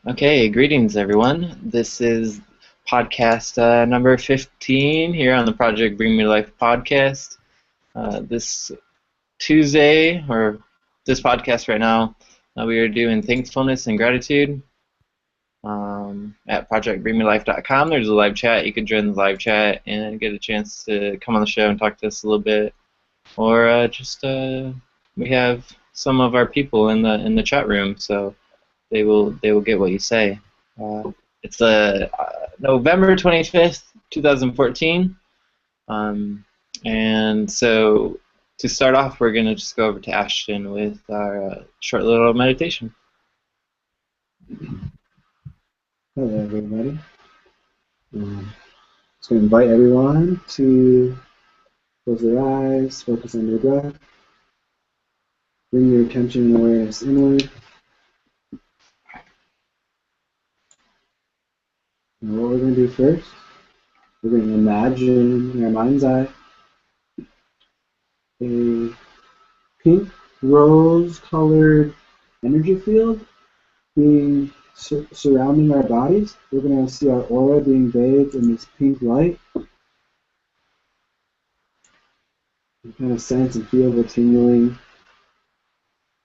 Okay, greetings everyone. This is podcast number 15 here on the Project Bring Me to Life podcast. This Tuesday, or this podcast right now, we are doing thankfulness and gratitude at projectbringmelife.com. There's a live chat. You can join the live chat and get a chance to come on the show and talk to us a little bit. Or we have some of our people in the chat room, so they will get what you say. It's November 25th, 2014, and so to start off, we're going to just go over to Ashton with our short little meditation. Hello, everybody. Just going to invite everyone to close their eyes, focus on their breath, bring your attention and awareness inward. And what we're going to do first, we're going to imagine in our mind's eye a pink rose-colored energy field being surrounding our bodies. We're going to see our aura being bathed in this pink light. You kind of sense and feel the tingling.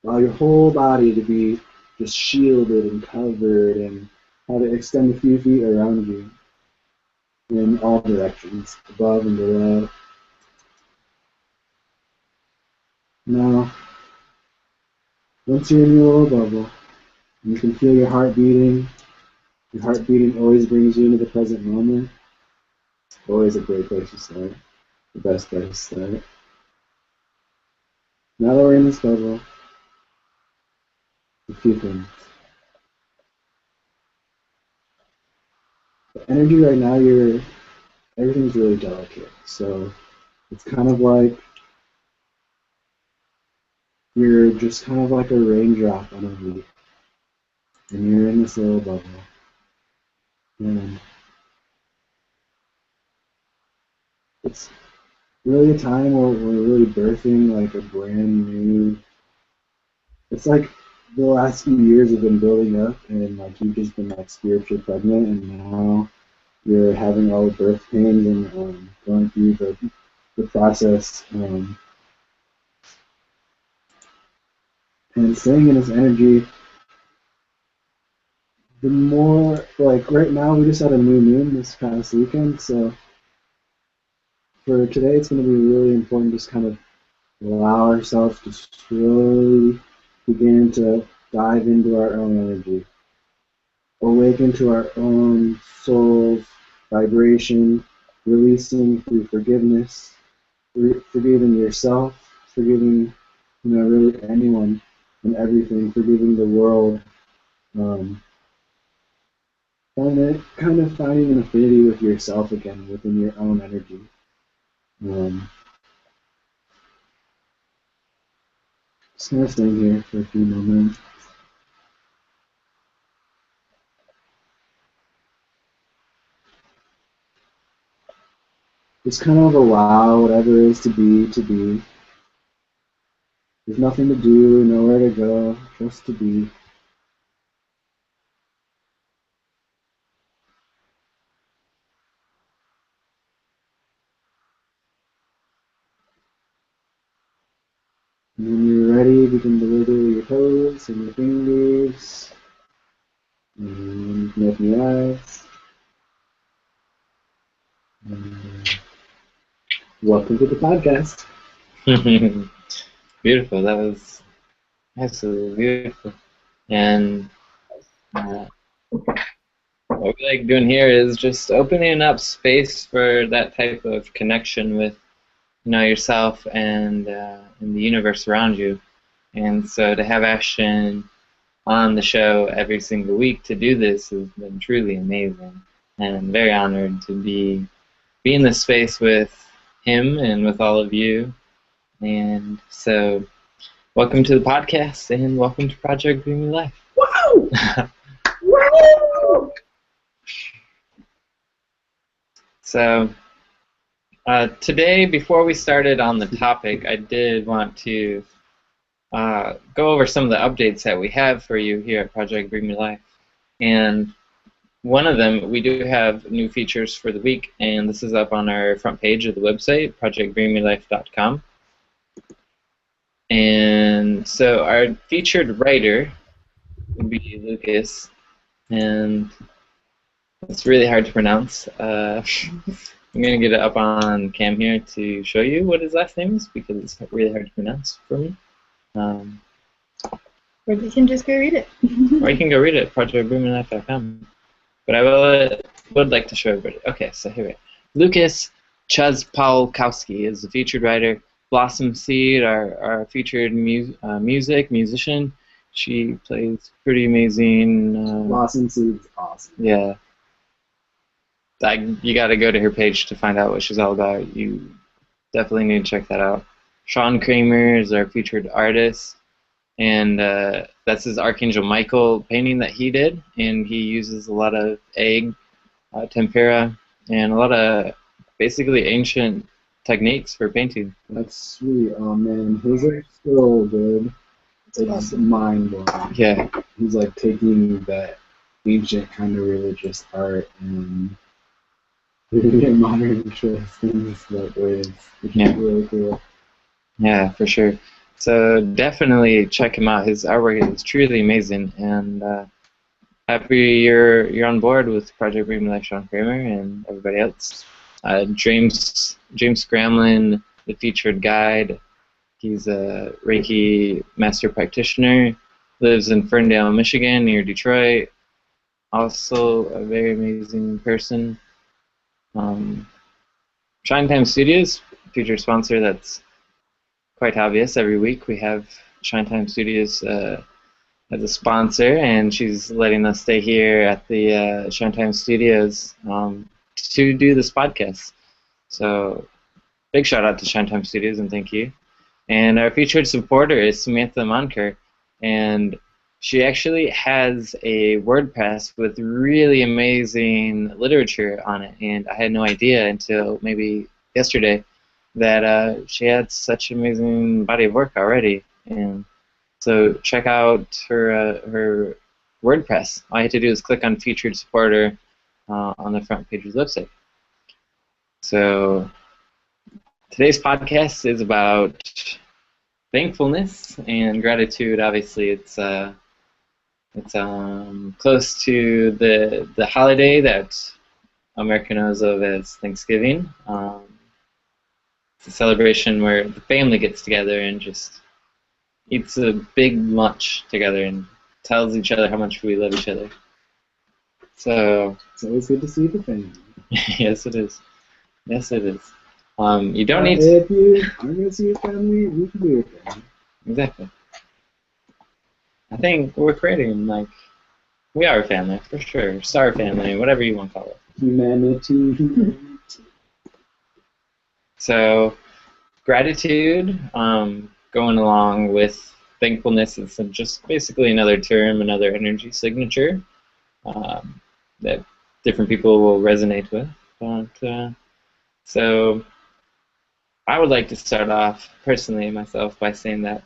Allow your whole body to be just shielded and covered, and have it extend a few feet around you in all directions, above and below. Now, once you're in your little bubble, you can feel your heart beating. Your heart beating always brings you into the present moment. Always a great place to start. The best place to start. Now that we're in this bubble, a few things. The energy right now, everything's really delicate. So it's kind of like you're just kind of like a raindrop on a leaf. And you're in this little bubble. And it's really a time where we're really birthing like a brand new. It's like the last few years have been building up, and like you've just been like spiritually pregnant, and now you're having all the birth pains and going through the process. And staying in this energy, the more, like right now we just had a new moon this past weekend, so for today it's going to be really important to just kind of allow ourselves to slowly begin to dive into our own energy, awaken to our own soul's vibration, releasing through forgiveness, forgiving yourself, forgiving really anyone and everything, forgiving the world, kind of finding an affinity with yourself again within your own energy. Just gonna stay here for a few moments. Just kind of allow whatever is to be to be. There's nothing to do, nowhere to go, just to be. And when you're ready, begin to wiggle your toes and your fingers. And you can open your eyes. And welcome to the podcast. Beautiful. That was absolutely beautiful. And what we like doing here is just opening up space for that type of connection with yourself and the universe around you. And so to have Ashton on the show every single week to do this has been truly amazing. And I'm very honored to be in this space with him and with all of you. And so welcome to the podcast and welcome to Project Bring Me Life. Wow! Wow! So today, before we started on the topic, I did want to go over some of the updates that we have for you here at Project Bring Me Life. And one of them, we do have new features for the week, and this is up on our front page of the website, projectbringmelife.com. And so our featured writer would be Lucas, and it's really hard to pronounce. I'm going to get it up on cam here to show you what his last name is, because it's really hard to pronounce for me. Or you can just go read it. Or you can go read it at projectbringmelife.com. But I would like to show everybody. Okay, so here we go. Lucas Chazpalkowski is the featured writer. Blossom Seed, our featured musician. She plays pretty amazing. Blossom Seed's awesome. Yeah. You got to go to her page to find out what she's all about. You definitely need to check that out. Sean Kramer is our featured artist, and that's his Archangel Michael painting that he did, and he uses a lot of egg tempera and a lot of basically ancient techniques for painting. That's sweet. Oh man, his are so good. It's mind blowing. Yeah. He's like taking that ancient kind of religious art and really modern things that ways, which is really cool. Yeah, for sure. So definitely check him out. His artwork is truly amazing, and happy you're on board with Project Bring Me Life, Sean Kramer, and everybody else. James Scramlin, the featured guide. He's a Reiki master practitioner. Lives in Ferndale, Michigan, near Detroit. Also a very amazing person. Shine Time Studios, featured sponsor. That's quite obvious. Every week we have Shine Time Studios as a sponsor, and she's letting us stay here at the Shine Time Studios to do this podcast. So big shout out to Shine Time Studios, and thank you. And our featured supporter is Samantha Monker, and she actually has a WordPress with really amazing literature on it, and I had no idea until maybe yesterday that she had such an amazing body of work already. And so check out her WordPress. All you have to do is click on featured supporter on the front page of the website. So today's podcast is about thankfulness and gratitude. Obviously, it's close to the holiday that America knows of as Thanksgiving. It's a celebration where the family gets together and just eats a big lunch together and tells each other how much we love each other. So it's always good to see the family. Yes, it is. Yes, it is. You don't need to. If you aren't going to see your family, you can be your family. Exactly. I think we're creating, like, we are a family, for sure. Star family, whatever you want to call it. Humanity. So, gratitude, going along with thankfulness, is just basically another term, another energy signature that different people will resonate with. But, so, I would like to start off, personally, myself, by saying that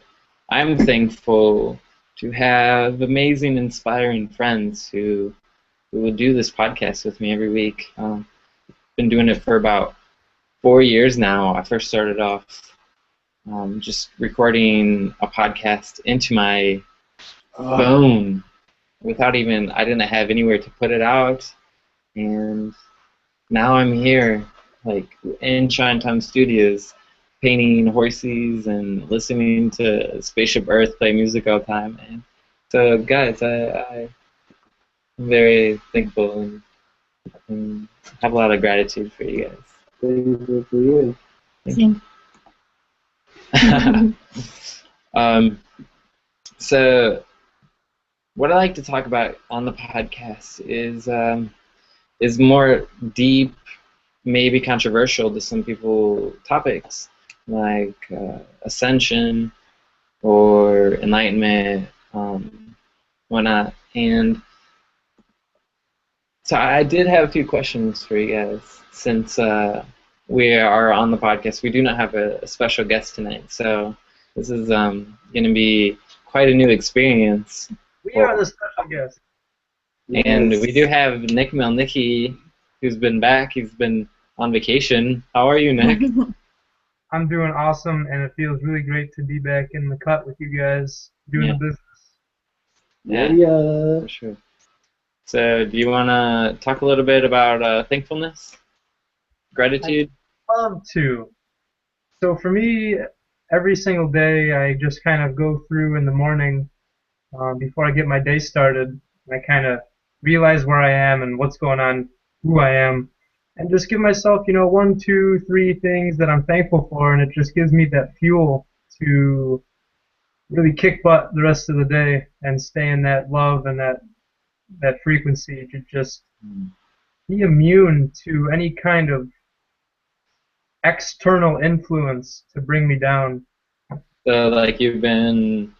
I'm thankful to have amazing, inspiring friends who will do this podcast with me every week. Been doing it for about 4 years now. I first started off just recording a podcast into my phone without even, I didn't have anywhere to put it out, and now I'm here, like, in Shine Time Studios, painting horses and listening to Spaceship Earth play music all the time. And so, guys, I'm very thankful and have a lot of gratitude for you guys. Thankful for you. Same. So, what I like to talk about on the podcast is more deep, maybe controversial to some people, topics like ascension or enlightenment, whatnot. And so I did have a few questions for you guys, since we are on the podcast. We do not have a special guest tonight, so This is going to be quite a new experience. We are the special guests. And Yes. we do have Nick Melnicki, who's been back. He's been on vacation. How are you, Nick? I'm doing awesome, and it feels really great to be back in the cut with you guys doing Yeah. the business. Yeah. For sure. So, do you want to talk a little bit about thankfulness, gratitude? Love to. So for me, every single day, I just kind of go through in the morning before I get my day started, and I kind of realize where I am and what's going on, who I am, and just give myself, 1, 2, 3 things that I'm thankful for, and it just gives me that fuel to really kick butt the rest of the day and stay in that love and that frequency to just be immune to any kind of external influence to bring me down. So, like, you've been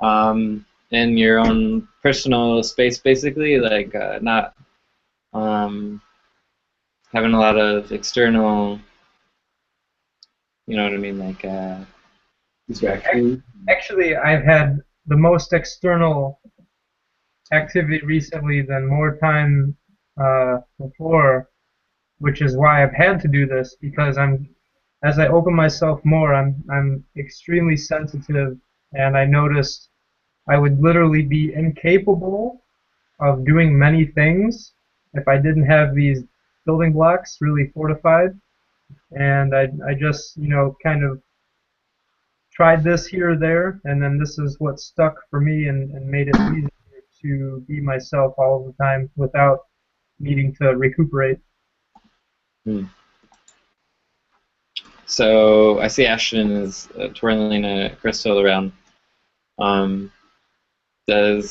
in your own personal space, basically, like not having a lot of external, you know what I mean, like. Distraction. Actually, I've had the most external activity recently than more time before, which is why I've had to do this, because as I open myself more, I'm extremely sensitive, and I noticed I would literally be incapable of doing many things if I didn't have these building blocks really fortified. And I just, kind of tried this here or there, and then this is what stuck for me and made it easier to be myself all the time without needing to recuperate. So I see Ashton is twirling a crystal around. Does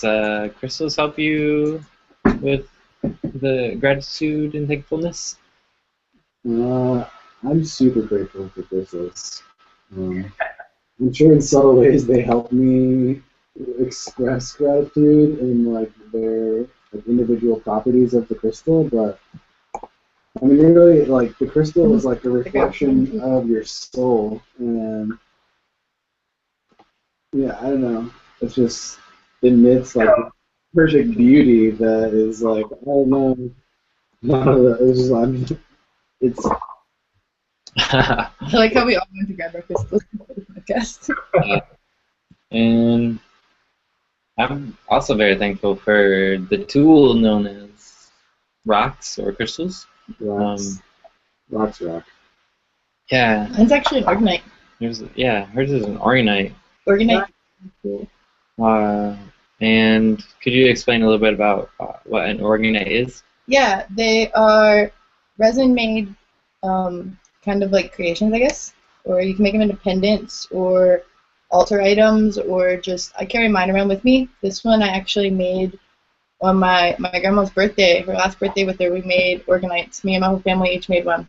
crystals help you with the gratitude and thankfulness? I'm super grateful for crystals. I'm sure in subtle ways they help me express gratitude in like their individual properties of the crystal, but I mean really like the crystal is like a reflection of your soul, and yeah, I don't know. It's just emits like perfect beauty that is like I don't know. It's just it's I like how we all went to grab our crystals before the podcast. And I'm also very thankful for the tool known as rocks or crystals. rocks. Rocks rock. Yeah, Mine's actually an organite. hers is an orgonite. Organite. Cool. And could you explain a little bit about what an orgonite is? Yeah, they are resin-made kind of like creations, I guess. Or you can make them into pendants or altar items, or just, I carry mine around with me. This one I actually made on my grandma's birthday, her last birthday with her. We made organites. Me and my whole family each made one.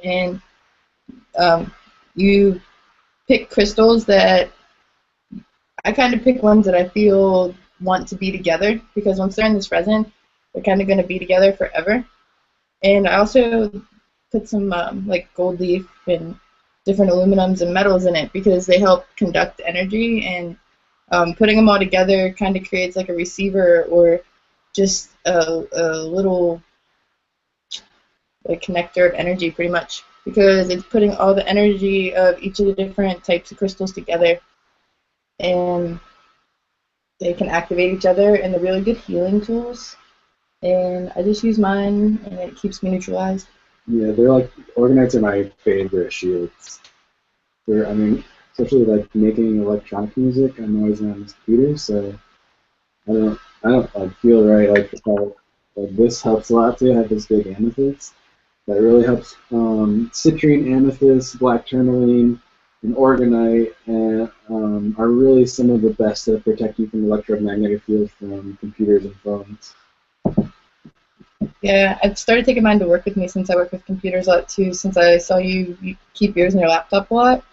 And you pick crystals that, I kind of pick ones that I feel want to be together, because once they're in this resin, they're kind of going to be together forever. And I also put some like gold leaf and different aluminums and metals in it, because they help conduct energy, and putting them all together kind of creates like a receiver, or just a little like connector of energy, pretty much, because it's putting all the energy of each of the different types of crystals together, and they can activate each other, and they're really good healing tools. And I just use mine, and it keeps me neutralized. Yeah, they're like organites are my favorite shields. I mean, especially like making electronic music. I'm always on this computer, so I don't like feel right like how like this helps a lot too. I have this big amethyst that really helps. Citrine, amethyst, black tourmaline, and organite, and are really some of the best at protecting from electromagnetic fields from computers and phones. Yeah, I've started taking mine to work with me, since I work with computers a lot too, since I saw you keep yours in your laptop a lot.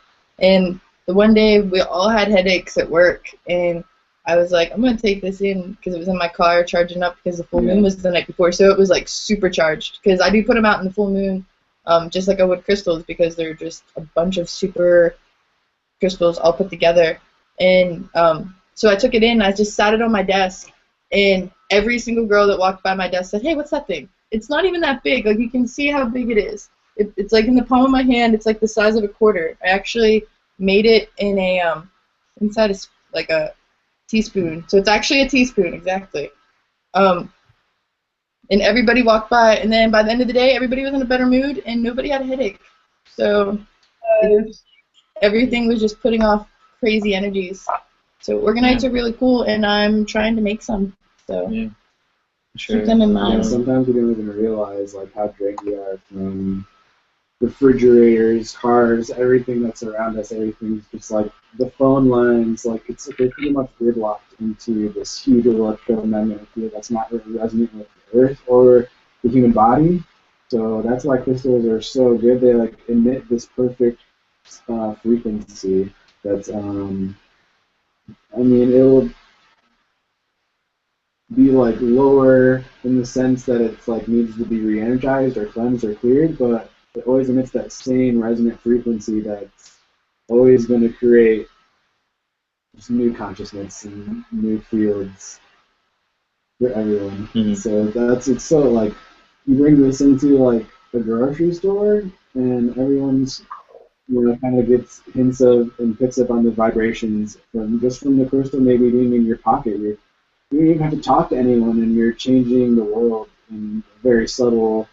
And the one day we all had headaches at work, and I was like, I'm going to take this in, because it was in my car charging up, because the full moon was the night before, so it was like supercharged, because I do put them out in the full moon, just like I would crystals, because they're just a bunch of super crystals all put together. And so I took it in, I just sat it on my desk, and every single girl that walked by my desk said, "Hey, what's that thing?" It's not even that big. Like, you can see how big it is. It's like in the palm of my hand. It's like the size of a quarter. I actually made it in a inside like a teaspoon. So it's actually a teaspoon, exactly. And everybody walked by, and then by the end of the day, everybody was in a better mood, and nobody had a headache. So everything was just putting off crazy energies. So organites are really cool, and I'm trying to make some. So keep them in mind. Yeah, sometimes we don't even realize like how drained we are from refrigerators, cars, everything that's around us. Everything's just like the phone lines. Like they're pretty much gridlocked into this huge electromagnetic field that's not really resonant with the Earth or the human body. So that's why crystals are so good. They like emit this perfect frequency. That's I mean, it'll be like lower in the sense that it's like needs to be re-energized or cleansed or cleared, but it always emits that same resonant frequency that's always going to create just new consciousness and new fields for everyone. So it's so like you bring this into like a grocery store and everyone's kind of gets hints of and picks up on the vibrations from the crystal maybe being in your pocket. You don't even have to talk to anyone, and you're changing the world in a very subtle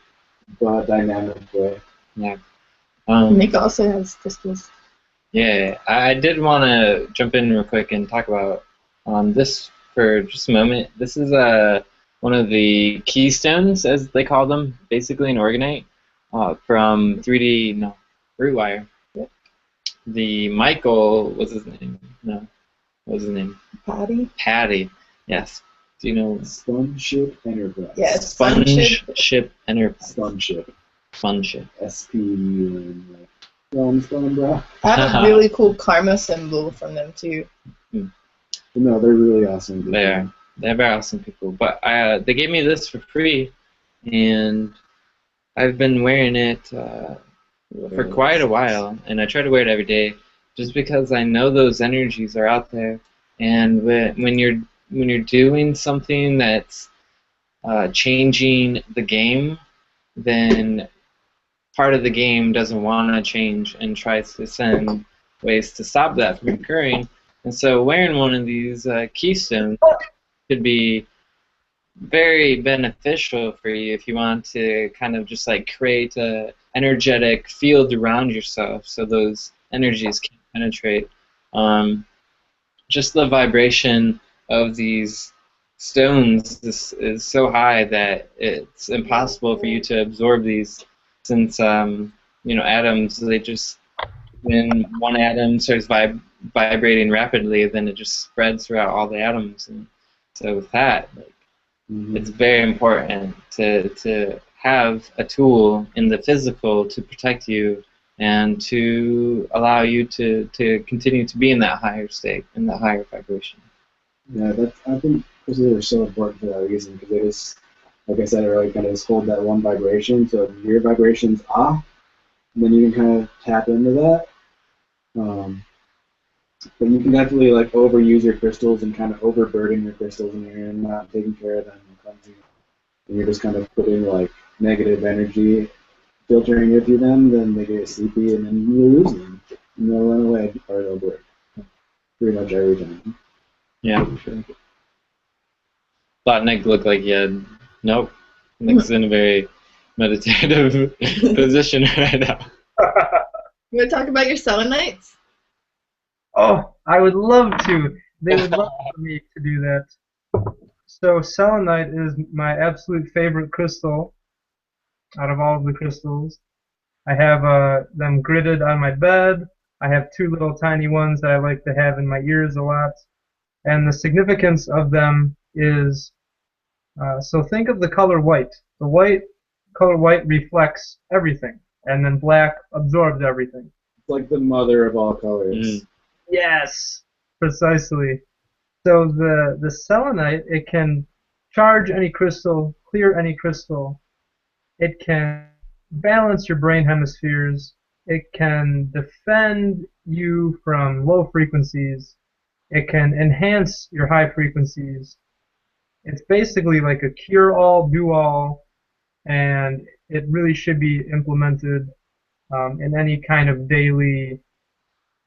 but dynamic way. Yeah. Nick also has crystals. Yeah, I did want to jump in real quick and talk about this for just a moment. This is one of the keystones, as they call them, basically an organite from Rootwire. Yep. The Michael, what's his name? No, what was his name? Patty. Yes. Do you know? Sponship Enterprise. Yes. Sponship Enterprise. Sponship. S-P-U-N. Bro. I have a really cool karma symbol from them too. No, they're really awesome people. They're very awesome people. But they gave me this for free, and I've been wearing it for quite a while, and I try to wear it every day, just because I know those energies are out there, and when you're doing something that's changing the game, then part of the game doesn't want to change and tries to send ways to stop that from occurring. And so wearing one of these keystones could be very beneficial for you if you want to kind of just like create a energetic field around yourself so those energies can penetrate. Just the vibration of these stones is so high that it's impossible for you to absorb these, since atoms, they just, when one atom starts vibrating rapidly, then it just spreads throughout all the atoms. And so with that, it's very important to have a tool in the physical to protect you and to allow you to continue to be in that higher state, in that higher vibration. Yeah, I think crystals are so important for that reason, because they just, like I said earlier, kind of just hold that one vibration. So if your vibration's off, then you can kind of tap into that. But you can definitely like overuse your crystals and kind of overburden your crystals, and you're not taking care of them and cleansing them. And you're just kind of putting like negative energy filtering it through them, then they get sleepy, and then you lose them. And they'll run away or they'll break. Pretty much every time. Yeah, for sure. Thought Nick looked like he had... Nope. Nick's in a very meditative position right now. You want to talk about your selenites? Oh, I would love to. They would love for me to do that. So selenite is my absolute favorite crystal out of all of the crystals. I have them gridded on my bed. I have two little tiny ones that I like to have in my ears a lot. And the significance of them is, so think of the color white. The color white reflects everything, and then black absorbs everything. It's like the mother of all colors. Yes, precisely. So the selenite, it can charge any crystal, clear any crystal. It can balance your brain hemispheres. It can defend you from low frequencies. It can enhance your high frequencies. It's basically like a cure-all, do-all, and it really should be implemented in any kind of daily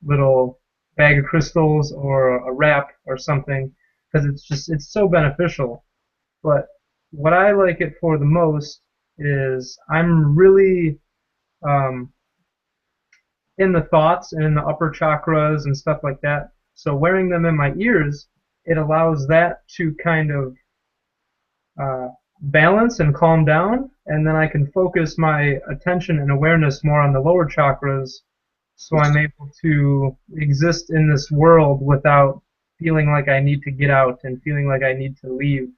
little bag of crystals or a wrap or something, because it's so beneficial. But what I like it for the most is I'm really um, in the thoughts and in the upper chakras and stuff like that. So wearing them in my ears, it allows that to kind of uh, balance and calm down, and then I can focus my attention and awareness more on the lower chakras, so I'm able to exist in this world without feeling like I need to get out and feeling like I need to leave.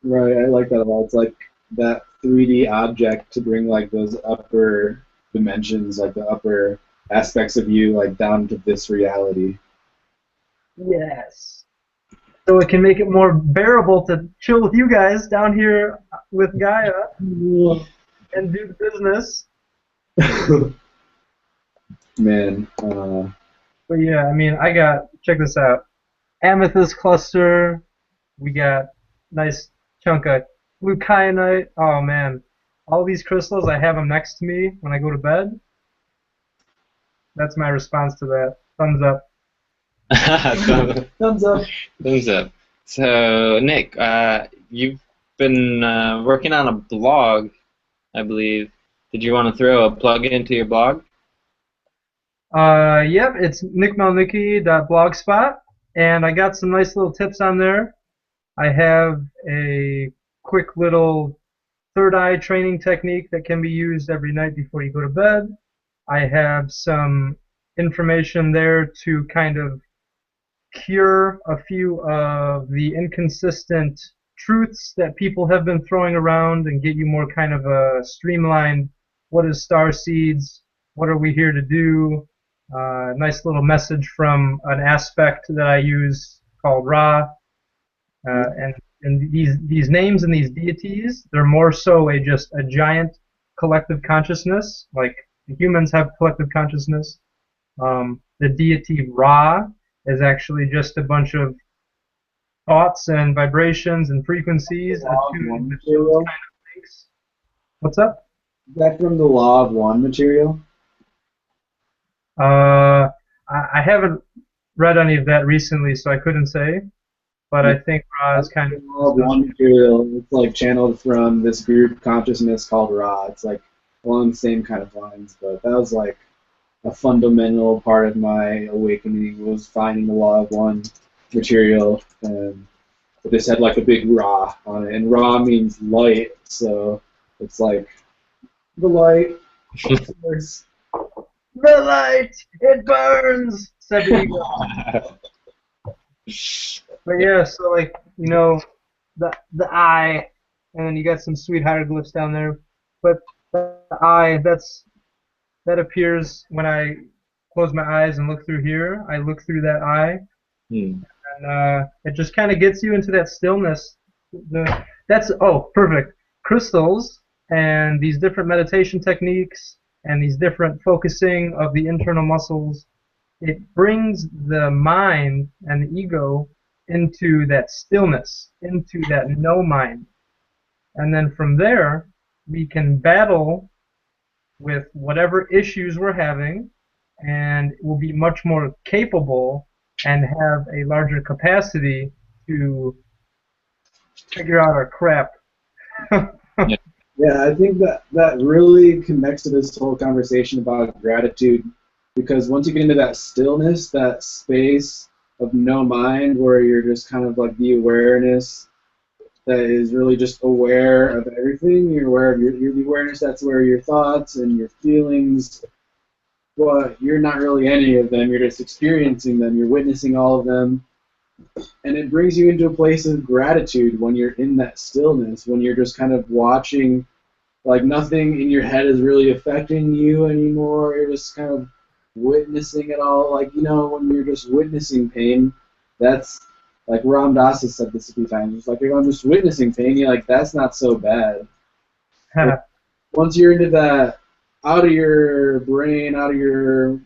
Right, I like that a lot. It's like that 3D object to bring like those upper dimensions, like the upper aspects of you, like down to this reality. Yes. So it can make it more bearable to chill with you guys down here with Gaia and do the business. Man, But yeah, I mean, check this out. Amethyst cluster. We got nice chunk of blue kyanite. Oh man, all these crystals, I have them next to me when I go to bed. That's my response to that. Thumbs up. thumbs up. Thumbs up. So, Nick, you've been working on a blog, I believe. Did you want to throw a plug into your blog? Yep, it's nickmelnicki.blogspot, and I got some nice little tips on there. I have a quick little third eye training technique that can be used every night before you go to bed. I have some information there to kind of cure a few of the inconsistent truths that people have been throwing around and get you more kind of a streamlined, what is star seeds, what are we here to do, nice little message from an aspect that I use called Ra, and these names and these deities, they're more so just a giant collective consciousness, like the humans have collective consciousness. The deity Ra is actually just a bunch of thoughts and vibrations and frequencies attuned to those kind of things. What's up? Is that from the Law of One material? I haven't read any of that recently, so I couldn't say. But I think Ra is kind of... Law of One material. It's like channeled from this group consciousness called Ra. It's like along the same kind of lines, but that was like a fundamental part of my awakening was finding the Law of One material, and it just had like a big Ra on it, and Ra means light, so it's like the light. The light, it burns, said the eagle. But yeah, so like, you know, the eye, and then you got some sweet hieroglyphs down there, but the eye, that appears when I close my eyes and look through here. I look through that eye, and it just kind of gets you into that stillness. Perfect. Crystals and these different meditation techniques and these different focusing of the internal muscles, it brings the mind and the ego into that stillness, into that no mind. And then from there, we can battle with whatever issues we're having, and we'll be much more capable and have a larger capacity to figure out our crap. Yeah, I think that really connects to this whole conversation about gratitude, because once you get into that stillness, that space of no mind where you're just kind of like the awareness that is really just aware of everything, you're aware of you're the awareness that's where your thoughts and your feelings, but you're not really any of them, you're just experiencing them, you're witnessing all of them, and it brings you into a place of gratitude when you're in that stillness, when you're just kind of watching, like nothing in your head is really affecting you anymore, you're just kind of witnessing it all, like, you know, when you're just witnessing pain, that's, like Ram Dass has said this a few times, it's like, if I'm just witnessing pain, you're like, that's not so bad. Like, once you're into that, out of your brain, out of your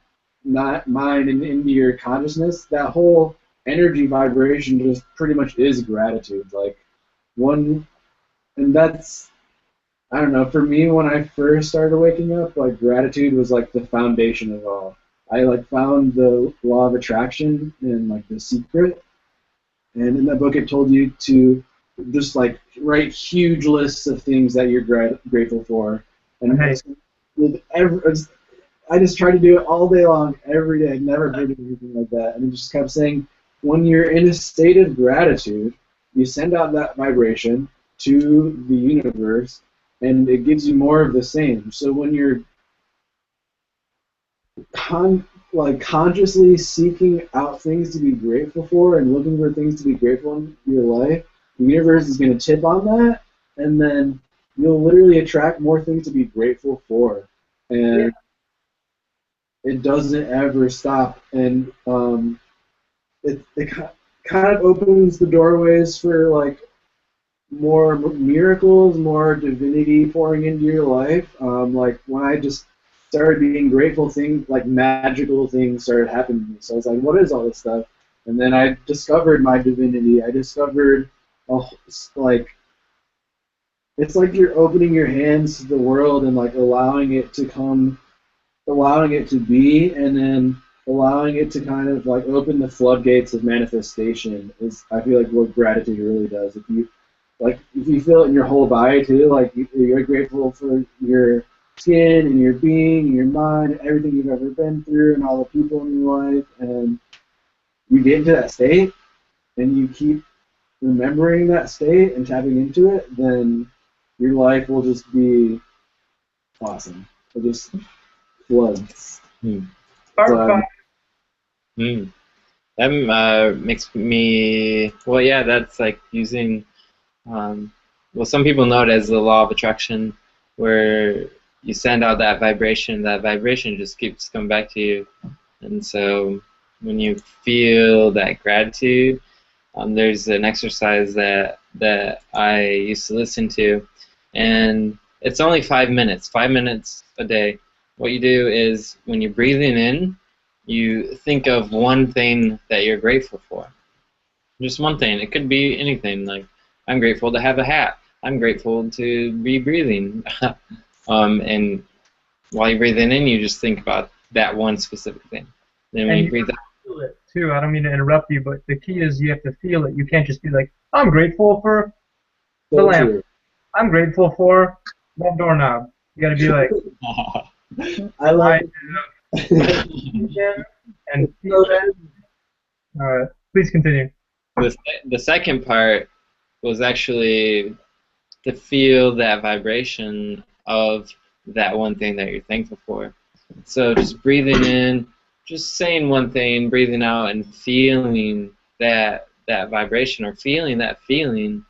mind and into your consciousness, that whole energy vibration just pretty much is gratitude. Like one, and that's, I don't know, for me when I first started waking up, like gratitude was like the foundation of all. I like found the law of attraction and like The Secret, and in that book it told you to just like write huge lists of things that you're grateful for. And with I just tried to do it all day long, every day. I never heard of anything like that. And it just kept saying, when you're in a state of gratitude, you send out that vibration to the universe, and it gives you more of the same. So when you're consciously seeking out things to be grateful for and looking for things to be grateful in your life, the universe is going to tip on that, and then you'll literally attract more things to be grateful for. And it doesn't ever stop. And it kind of opens the doorways for like more miracles, more divinity pouring into your life. Like when I just started being grateful, things like magical things started happening to me. So I was like, what is all this stuff? And then I discovered my divinity. I discovered like it's like you're opening your hands to the world and like allowing it to come, allowing it to be, and then allowing it to kind of like open the floodgates of manifestation is, I feel like, what gratitude really does. If you feel it in your whole body too, like you're grateful for your skin and your being and your mind and everything you've ever been through and all the people in your life, and you get into that state and you keep remembering that state and tapping into it, then your life will just be awesome. It'll just floods. That makes me, well, yeah, that's like using, well, some people know it as the law of attraction, where you send out that vibration just keeps coming back to you. And so when you feel that gratitude, there's an exercise that I used to listen to, and it's only 5 minutes a day. What you do is when you're breathing in, you think of one thing that you're grateful for. Just one thing. It could be anything. Like, I'm grateful to have a hat. I'm grateful to be breathing. And while you're breathing in, you just think about that one specific thing. Then when you breathe out, feel it too. I don't mean to interrupt you, but the key is you have to feel it. You can't just be like, I'm grateful for the lamp. I'm grateful for that doorknob. You got to be like, I like and feel it. All right, please continue. the second part was actually to feel that vibration of that one thing that you're thankful for. So just breathing in, just saying one thing, breathing out, and feeling that vibration or feeling that feeling.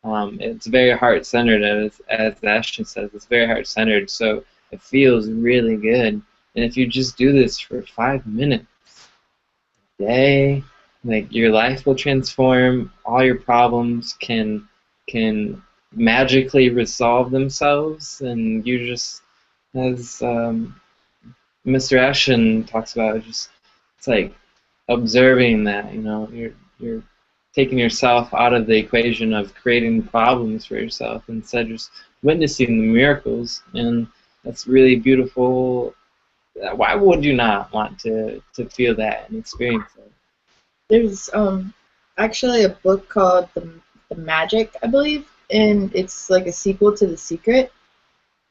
It's very heart-centered, as Ashton says. It's very heart-centered, so it feels really good. And if you just do this for 5 minutes a day, like, your life will transform. All your problems can magically resolve themselves, and you just, as Mr. Ashton talks about, just, it's like observing that, you're taking yourself out of the equation of creating problems for yourself, instead just witnessing the miracles, and that's really beautiful. Why would you not want to feel that and experience it? There's actually a book called The Magic, I believe, and it's like a sequel to The Secret.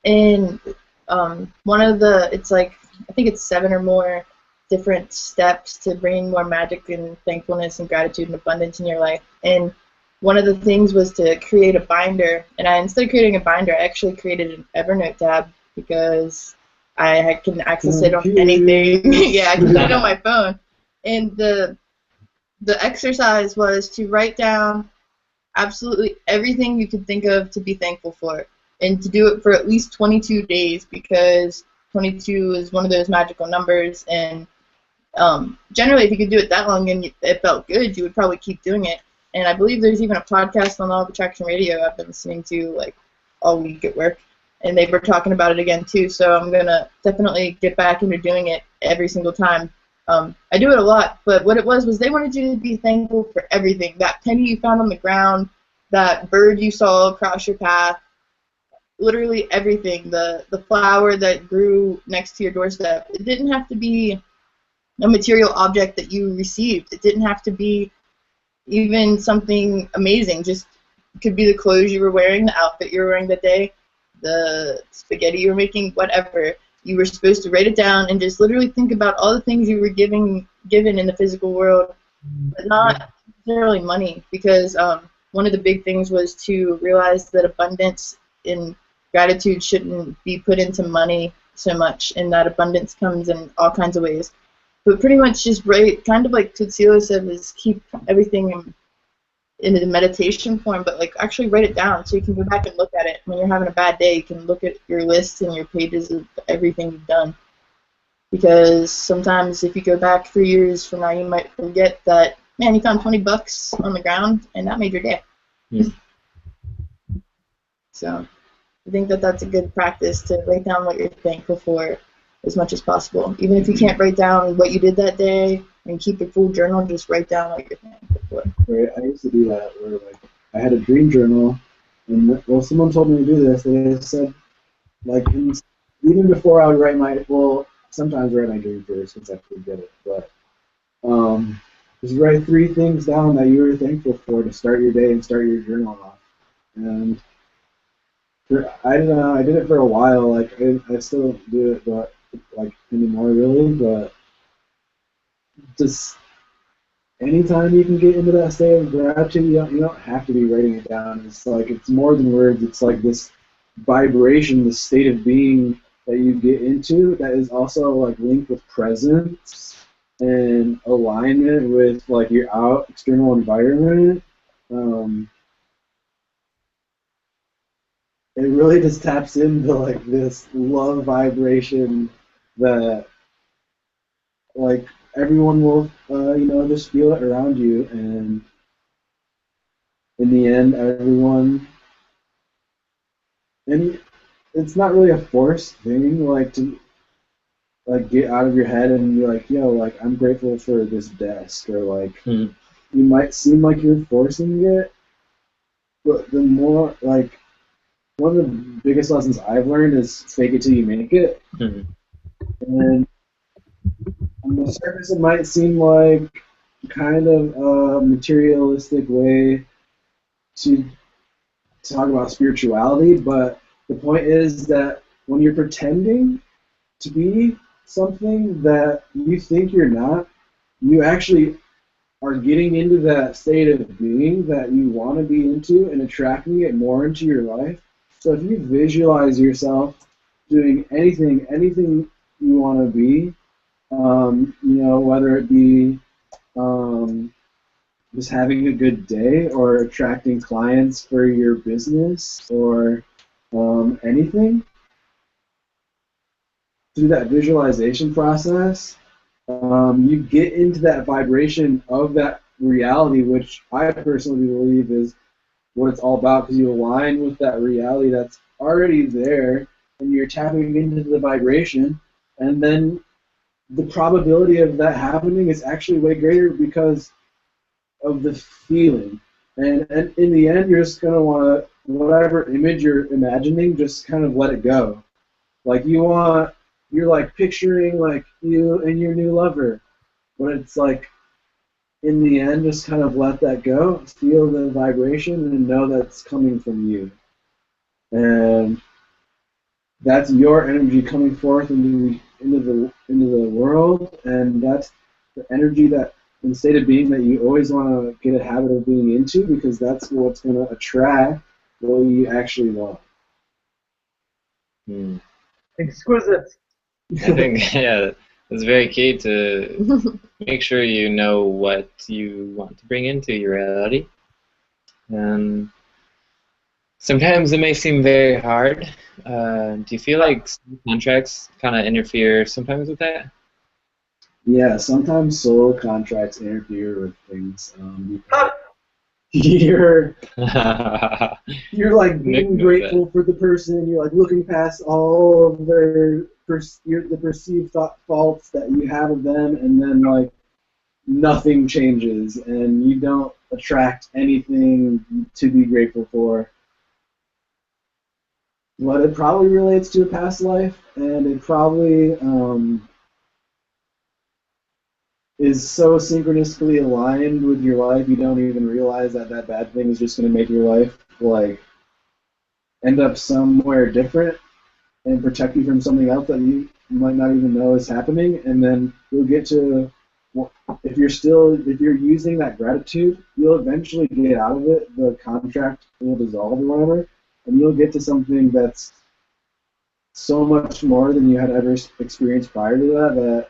And it's like, I think it's 7 or more different steps to bring more magic and thankfulness and gratitude and abundance in your life. And one of the things was to create a binder. And instead of creating a binder, I actually created an Evernote tab, because I can access it on anything. Yeah, I can put it on my phone. And the exercise was to write down absolutely everything you could think of to be thankful for, and to do it for at least 22 days, because 22 is one of those magical numbers, and generally if you could do it that long and it felt good, you would probably keep doing it. And I believe there's even a podcast on Law of Attraction Radio I've been listening to like all week at work, and they were talking about it again too. So I'm gonna definitely get back into doing it every single time. I do it a lot, but what it was they wanted you to be thankful for everything. That penny you found on the ground, that bird you saw across your path, literally everything. The flower that grew next to your doorstep. It didn't have to be a material object that you received. It didn't have to be even something amazing. Just it could be the clothes you were wearing, the outfit you were wearing that day, the spaghetti you were making, whatever. You were supposed to write it down and just literally think about all the things you were given in the physical world, but not necessarily money. Because one of the big things was to realize that abundance in gratitude shouldn't be put into money so much, and that abundance comes in all kinds of ways. But pretty much just write, kind of like Tutsila said, is keep everything in the meditation form, but like actually write it down so you can go back and look at it. When you're having a bad day, you can look at your lists and your pages of everything you've done. Because sometimes if you go back 3 years from now, you might forget that, man, you found $20 on the ground and that made your day. Mm. So I think that that's a good practice, to write down what you're thankful for as much as possible. Even if you can't write down what you did that day and keep a full journal, just write down what you're thankful for. Right, I used to do that where like I had a dream journal, and well, someone told me to do this. They said like even before I would write sometimes write my dream first since I forget it, but just write 3 things down that you were thankful for to start your day and start your journal off. And I did it for a while. Like I still don't do it, but like anymore really. But just anytime you can get into that state of gratitude, you don't have to be writing it down. It's like it's more than words. It's like this vibration, the state of being that you get into that is also like linked with presence and alignment with like your external environment. It really just taps into like this love vibration that like everyone will just feel it around you, and in the end everyone, and it's not really a forced thing like to like get out of your head and be like, yo, like I'm grateful for this desk, or like you might seem like you're forcing it, but the more like one of the biggest lessons I've learned is fake it till you make it. And on the surface it might seem like kind of a materialistic way to talk about spirituality, but the point is that when you're pretending to be something that you think you're not, you actually are getting into that state of being that you want to be into and attracting it more into your life. So if you visualize yourself doing anything you want to be, whether it be just having a good day or attracting clients for your business or anything, through that visualization process, you get into that vibration of that reality, which I personally believe is what it's all about, because you align with that reality that's already there, and you're tapping into the vibration, and then the probability of that happening is actually way greater because of the feeling. And in the end, you're just going to want to, whatever image you're imagining, just kind of let it go. Like you're like picturing like you and your new lover, but it's like in the end, just kind of let that go, feel the vibration, and know that's coming from you. And that's your energy coming forth into the world, and that's the energy that in state of being that you always want to get a habit of being into, because that's what's going to attract what you actually want. Exquisite. I think, yeah, it's very key to make sure you know what you want to bring into your reality. And sometimes it may seem very hard. Do you feel like contracts kind of interfere sometimes with that? Yeah, sometimes soul contracts interfere with things. you're like Nick being knows grateful for the person. You're like looking past all of the perceived faults that you have of them, and then like nothing changes, and you don't attract anything to be grateful for. But it probably relates to a past life, and it probably is so synchronously aligned with your life, you don't even realize that that bad thing is just going to make your life like end up somewhere different and protect you from something else that you might not even know is happening. And then you'll get to, if you're using that gratitude, you'll eventually get out of it. The contract will dissolve or whatever, and you'll get to something that's so much more than you had ever experienced prior to that. That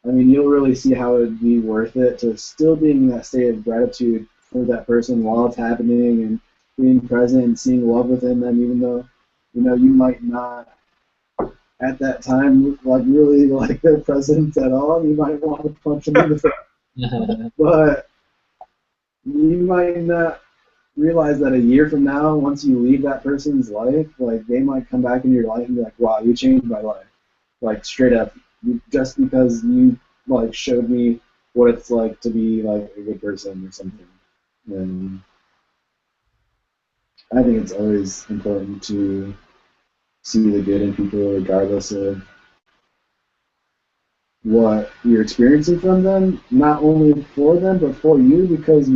I mean, you'll really see how it would be worth it to still be in that state of gratitude for that person while it's happening, and being present and seeing love within them, even though you might not at that time like really like their presence at all. You might want to punch them in the face, but you might not realize that a year from now, once you leave that person's life, like they might come back into your life and be like, "Wow, you changed my life," like straight up, just because you like showed me what it's like to be like a good person or something. And I think it's always important to see the good in people, regardless of what you're experiencing from them, not only for them, but for you, because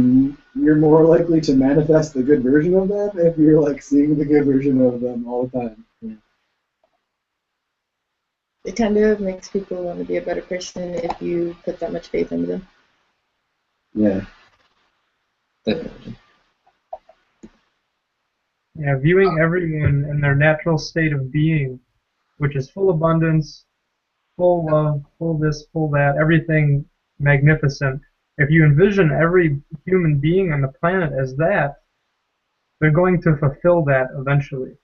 you're more likely to manifest the good version of them if you're like seeing the good version of them all the time. Yeah. It kind of makes people want to be a better person if you put that much faith into them. Yeah. Definitely. Yeah, viewing everyone in their natural state of being, which is full abundance, full love, full this, full that, everything magnificent. If you envision every human being on the planet as that, they're going to fulfill that eventually.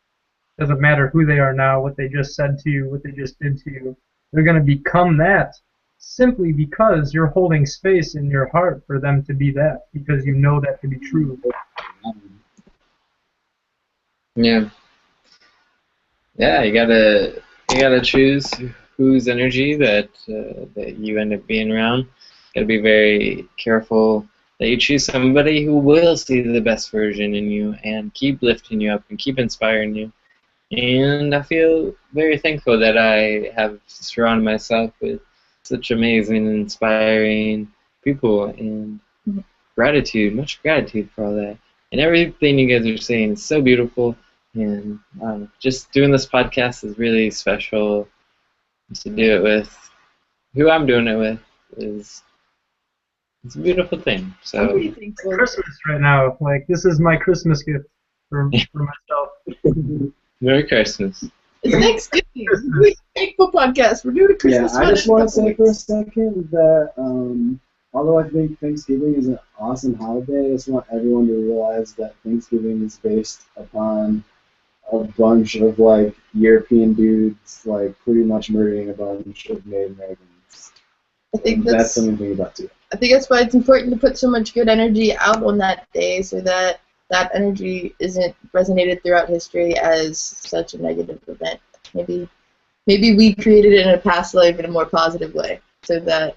Doesn't matter who they are now, what they just said to you, what they just did to you. They're going to become that simply because you're holding space in your heart for them to be that, because you know that to be true. Yeah. Yeah, you gotta choose whose energy that you end up being around. Gotta be very careful that you choose somebody who will see the best version in you and keep lifting you up and keep inspiring you. And I feel very thankful that I have surrounded myself with such amazing, inspiring people, and much gratitude for all that. And everything you guys are saying is so beautiful. And just doing this podcast is really special. To do it with who I'm doing it with it's a beautiful thing. I'm So pretty thankful. Christmas right now, like this is my Christmas gift for myself. Merry Christmas. It's Thanksgiving. We're thankful podcast. We're doing a Christmas Yeah, I just want to say for a weeks. second that although I think Thanksgiving is an awesome holiday, I just want everyone to realize that Thanksgiving is based upon a bunch of like European dudes like pretty much murdering a bunch of Native Americans. I think And that's something to think about too. I think that's why it's important to put so much good energy out on that day, so that that energy isn't resonated throughout history as such a negative event. Maybe we created it in a past life in a more positive way, so that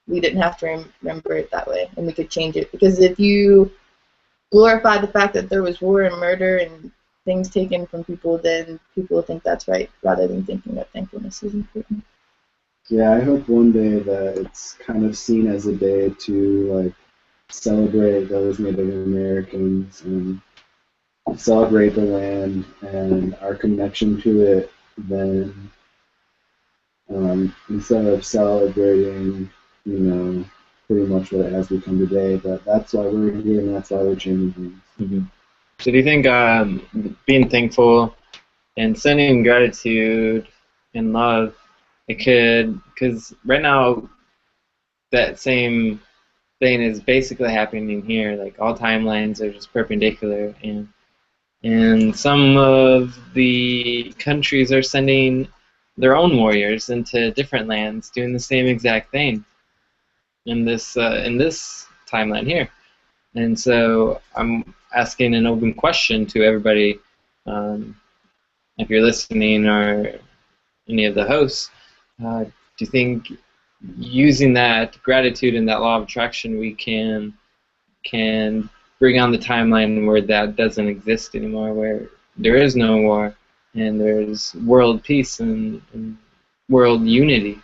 we didn't have to remember it that way, and we could change it. Because if you glorify the fact that there was war and murder and things taken from people, then people will think that's right, rather than thinking that thankfulness is important. Yeah, I hope one day that it's kind of seen as a day to like celebrate those Native Americans and celebrate the land and our connection to it. Then instead of celebrating, pretty much what it has become today. But that's why we're here, and that's why we're changing things. Mm-hmm. So do you think being thankful and sending gratitude and love, it could, because right now that same thing is basically happening here, like all timelines are just perpendicular, and some of the countries are sending their own warriors into different lands doing the same exact thing in this timeline here. And so I'm asking an open question to everybody. If you're listening, or any of the hosts, do you think using that gratitude and that law of attraction, we can bring on the timeline where that doesn't exist anymore, where there is no war and there's world peace and world unity?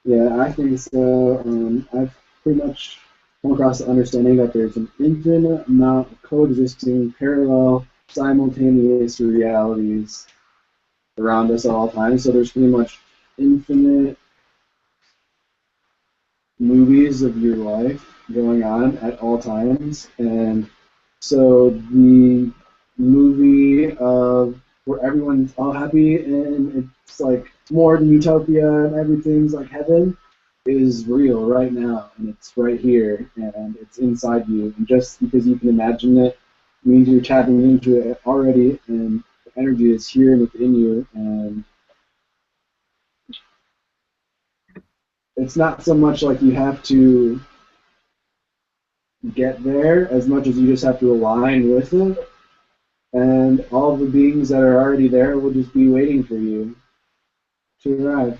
Yeah, I think so. I've pretty much come across the understanding that there's an infinite amount of coexisting, parallel, simultaneous realities around us at all times. So there's pretty much infinite movies of your life going on at all times. And so the movie of where everyone's all happy and it's like more than utopia and everything's like heaven is real right now, and it's right here, and it's inside you. And just because you can imagine it means you're tapping into it already, and the energy is here within you. And it's not so much like you have to get there as much as you just have to align with it, and all the beings that are already there will just be waiting for you to arrive.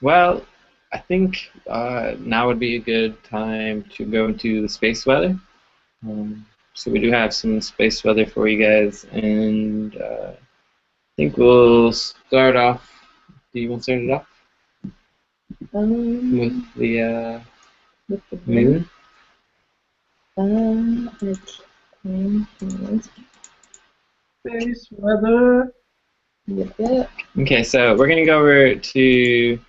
Well, I think now would be a good time to go into the space weather. So we do have some space weather for you guys, and I think we'll start off. Do you want to start it off with the moon? Space weather. Yep. Okay, so we're gonna go over to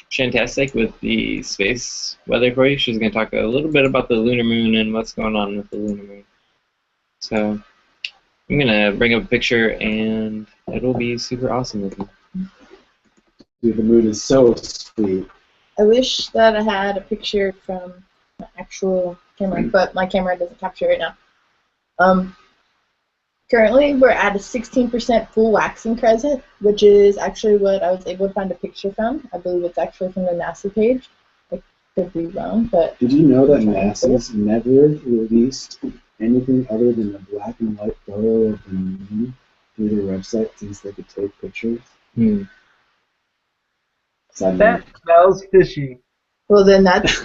Tastic with the space weather for you. She's gonna talk a little bit about the lunar moon and what's going on with the lunar moon. So I'm gonna bring up a picture, and it'll be super awesome looking. Dude, the moon is so sweet. I wish that I had a picture from my actual camera, but my camera doesn't capture it right now. Currently, we're at a 16% full waxing crescent, which is actually what I was able to find a picture from. I believe it's actually from the NASA page. I could be wrong, but... Did you know that NASA's never released anything other than a black and white photo of the moon through their website since they could take pictures? That smells fishy. Well, then that's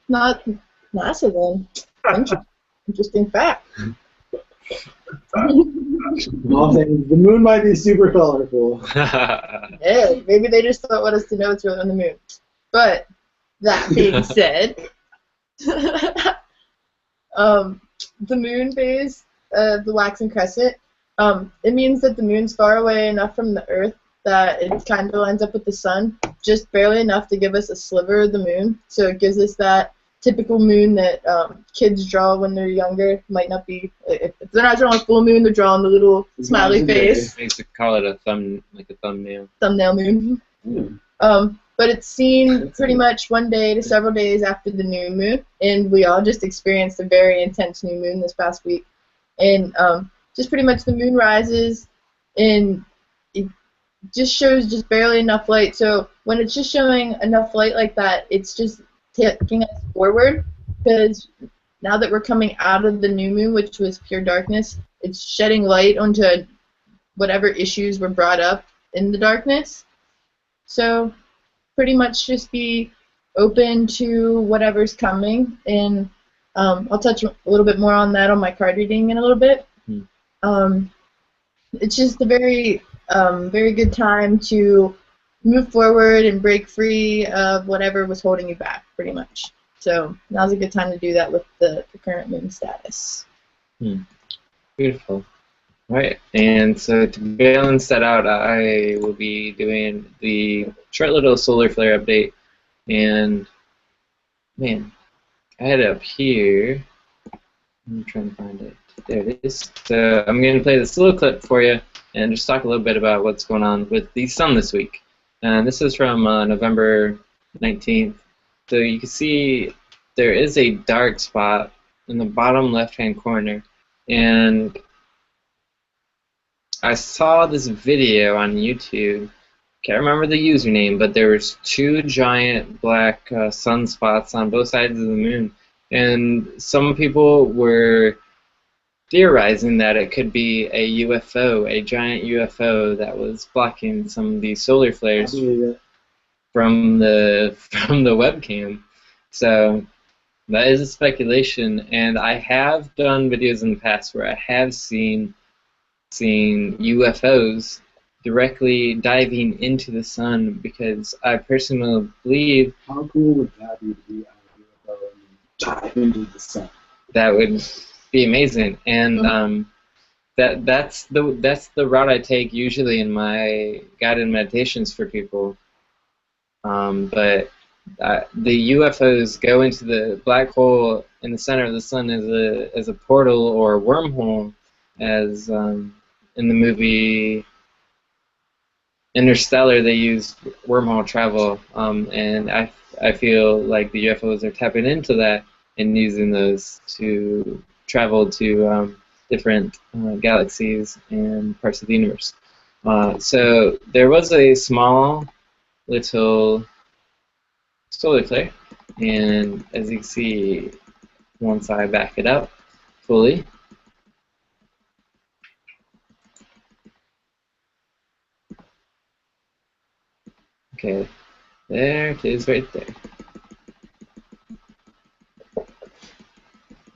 not NASA then. Interesting fact. Well, the moon might be super colorful. Yeah, maybe they just don't want us to know it's really on the moon. But that being said, the moon phase, the waxing crescent, it means that the moon's far away enough from the Earth that it kind of lines up with the sun, just barely enough to give us a sliver of the moon. So it gives us that typical moon that kids draw when they're younger. Might not be, if they're not drawing a full moon, they're drawing the little smiley face. I used to call it a thumbnail. Thumbnail moon. But it's seen pretty much one day to several days after the new moon, and we all just experienced a very intense new moon this past week. And just pretty much the moon rises, and it just shows just barely enough light. So when it's just showing enough light like that, it's just taking us forward, because now that we're coming out of the new moon, which was pure darkness, it's shedding light onto whatever issues were brought up in the darkness. So pretty much just be open to whatever's coming, and I'll touch a little bit more on that on my card reading in a little bit. It's just a very very good time to move forward and break free of whatever was holding you back, pretty much. So now's a good time to do that with the current moon status. Beautiful. Right, and so to balance that out, I will be doing the short little solar flare update. And man, I had it up here. I'm trying to find it. There it is. So I'm going to play this little clip for you and just talk a little bit about what's going on with the sun this week. And this is from November 19th. So you can see there is a dark spot in the bottom left-hand corner. And I saw this video on YouTube can't remember the username, but there was two giant black sunspots on both sides of the moon, and some people were theorizing that it could be a UFO, a giant UFO that was blocking some of these solar I flares believe it. from the webcam. So that is a speculation, and I have done videos in the past where I have seen UFOs directly diving into the sun, because I personally believe How cool would that be to be on a UFO and dive into the sun? that would be amazing. And that's the route I take usually in my guided meditations for people. But the UFOs go into the black hole in the center of the sun as a portal or a wormhole, as in the movie Interstellar, they used wormhole travel, and I feel like the UFOs are tapping into that and using those to travel to different galaxies and parts of the universe. So there was a small little solar flare, and as you can see, once I back it up fully, okay, there it is right there.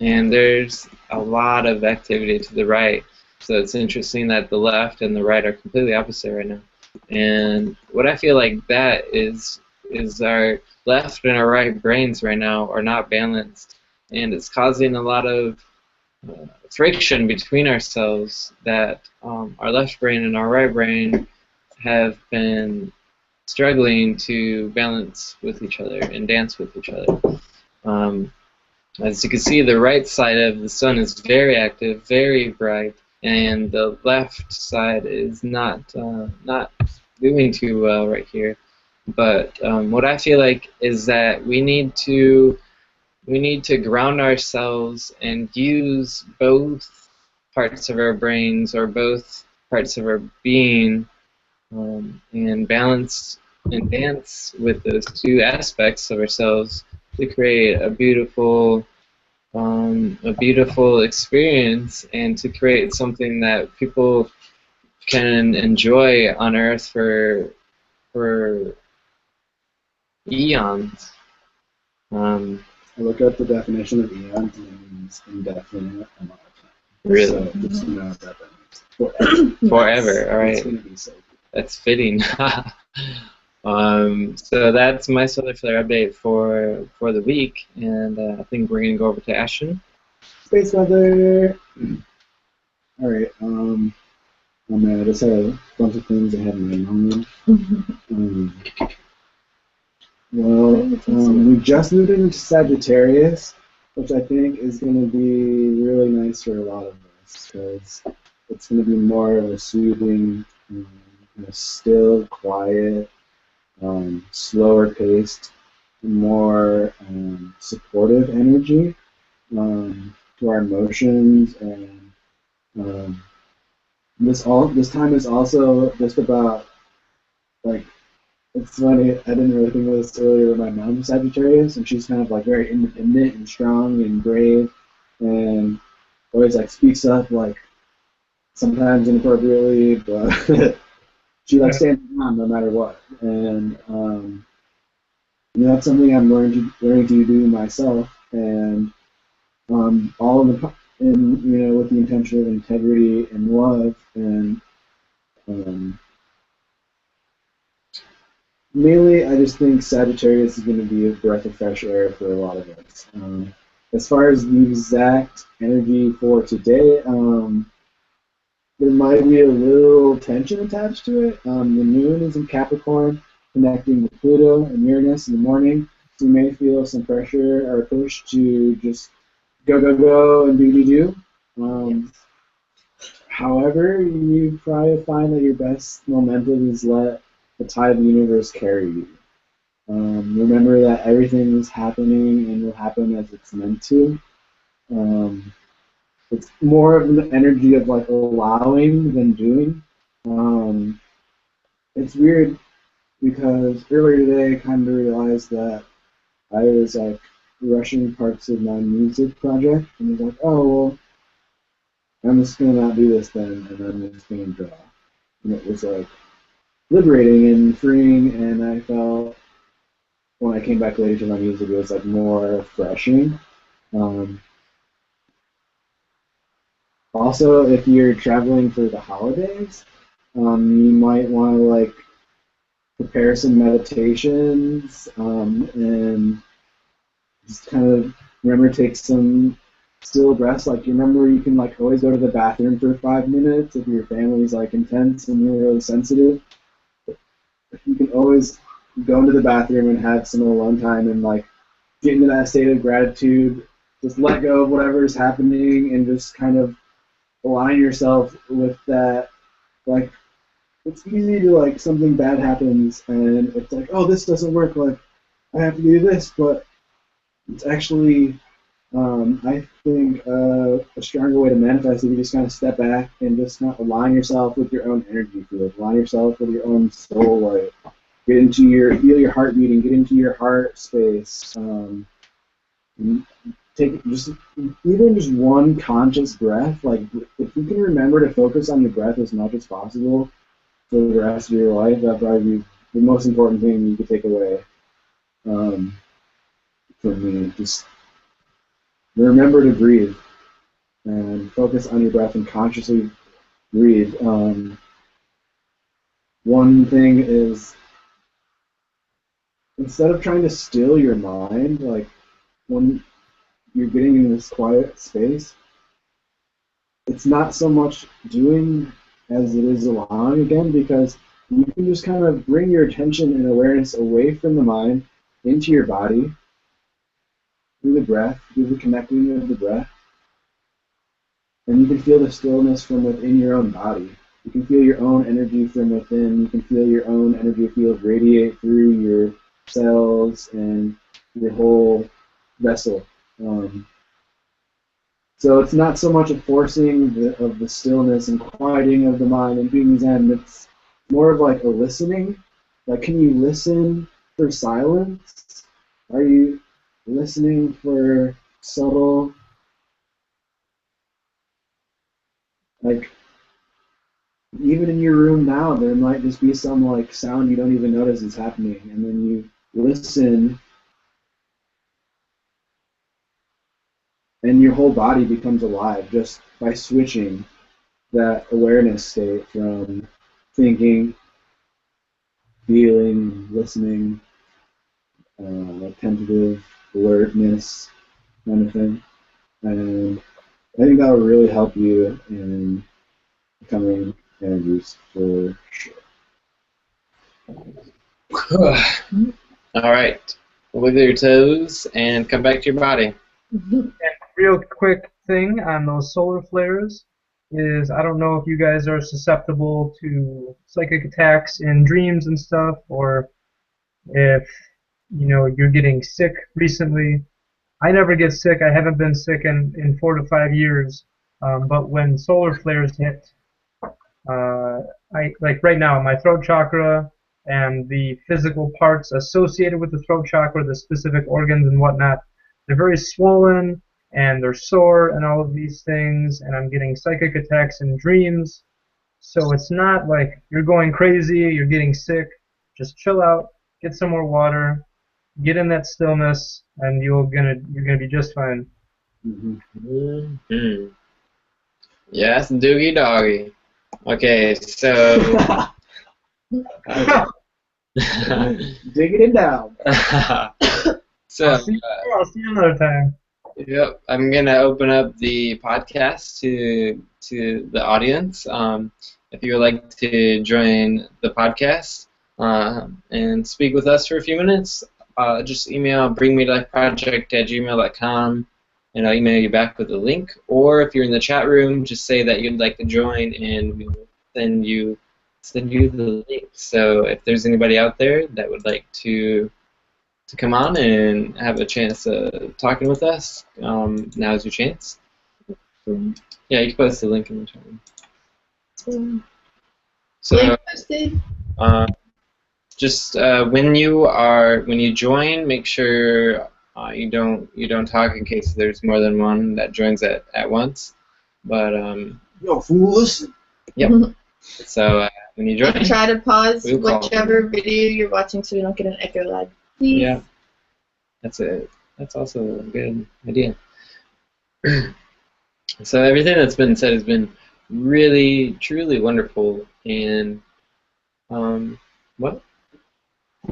And there's a lot of activity to the right, so it's interesting that the left and the right are completely opposite right now. And what I feel like that is our left and our right brains right now are not balanced, and it's causing a lot of friction between ourselves, that our left brain and our right brain have been struggling to balance with each other and dance with each other. As you can see, the right side of the sun is very active, very bright, and the left side is not doing too well right here. But what I feel like is that we need to ground ourselves and use both parts of our brains or both parts of our being, and balance and dance with those two aspects of ourselves to create a beautiful experience, and to create something that people can enjoy on Earth for eons. I look up the definition of eons, and it means indefinite amount of time. Really? So just know what that means. Forever. Forever. All right. It's going to be so cool. That's fitting. So that's my solar flare update for the week, and I think we're gonna go over to Ashton. Space weather. All right. Oh man, I just had a bunch of things I had in my mind. We just moved into Sagittarius, which I think is going to be really nice for a lot of us, because it's going to be more of a soothing, still, quiet, slower paced, more supportive energy to our emotions, and this time is also just about, like, it's funny, I didn't really think of this earlier, but my mom's Sagittarius, and she's kind of like very independent and strong and brave, and always like speaks up, like sometimes inappropriately, but she like stands on no matter what. And that's something I'm learning to do myself, and all in the with the intention of integrity and love, and mainly, I just think Sagittarius is going to be a breath of fresh air for a lot of us. As far as the exact energy for today, there might be a little tension attached to it. The moon is in Capricorn, connecting with Pluto and Uranus in the morning, so you may feel some pressure or push to just go, and do. However, you probably find that your best momentum is let the tide of the universe carry you. Remember that everything is happening and will happen as it's meant to. It's more of the energy of like allowing than doing. It's weird. because earlier today I kind of realized that I was like rushing parts of my music project, and was like, oh well, I'm just gonna not do this then, and I'm just gonna draw. And it was like liberating and freeing, and I felt when I came back later to my music, it was like more refreshing. Um, Also, if you're traveling for the holidays, you might want to like prepare some meditations and just kind of remember to take some still breaths. Like you remember, you can like always go to the bathroom for 5 minutes if your family's like intense and you're really sensitive. You can always go into the bathroom and have some alone time and like get into that state of gratitude. Just let go of whatever is happening and just kind of align yourself with that. Like it's easy to like something bad happens and it's like, oh, this doesn't work, like I have to do this, but it's actually I think a stronger way to manifest if you just kind of step back and just kind of align yourself with your own energy field, align yourself with your own soul light, get into feel your heart beating, get into your heart space. Take just even just one conscious breath. Like if you can remember to focus on your breath as much as possible for the rest of your life, that'd probably be the most important thing you could take away from me. Just remember to breathe and focus on your breath and consciously breathe. One thing is instead of trying to still your mind, like when you're getting in this quiet space, it's not so much doing as it is allowing again, because you can just kind of bring your attention and awareness away from the mind into your body through the breath, through the connecting of the breath, and you can feel the stillness from within your own body. You can feel your own energy from within. You can feel your own energy field radiate through your cells and your whole vessel. So it's not so much a forcing of the stillness and quieting of the mind and being zen. It's more of like a listening. Like, can you listen for silence? Are you listening for subtle, like, even in your room now, there might just be some like sound you don't even notice is happening, and then you listen, and your whole body becomes alive just by switching that awareness state from thinking, feeling, listening, tentative alertness kind of thing. And I think that will really help you in becoming energies for sure. All right. Wiggle your toes and come back to your body. And real quick thing on those solar flares is I don't know if you guys are susceptible to psychic attacks in dreams and stuff, or if you're getting sick recently. I never get sick. I haven't been sick in 4 to 5 years. But when solar flares hit, I like right now my throat chakra and the physical parts associated with the throat chakra, the specific organs and whatnot, they're very swollen and they're sore and all of these things, and I'm getting psychic attacks in dreams. So it's not like you're going crazy, you're getting sick. Just chill out, get some more water, get in that stillness, and you're gonna be just fine. Mm-hmm. Yes, doogie doggy. Okay, so Digging it down. So I'll see you another time. yep, I'm gonna open up the podcast to the audience. If you would like to join the podcast and speak with us for a few minutes, just email bringmelifeproject@gmail.com, and I'll email you back with a link. Or if you're in the chat room, just say that you'd like to join, and we'll send you the link. So if there's anybody out there that would like to come on and have a chance of talking with us, now's your chance. Yeah, you can post the link in the chat room. So, Link posted? just when you join, make sure you don't talk in case there's more than one that joins at once. But Yo, fool, listen. yep. So when you join, And try to pause we'll call whichever video you're watching so you don't get an echo lag. Please. yeah, that's also a good idea. So everything that's been said has been really, truly wonderful. And what?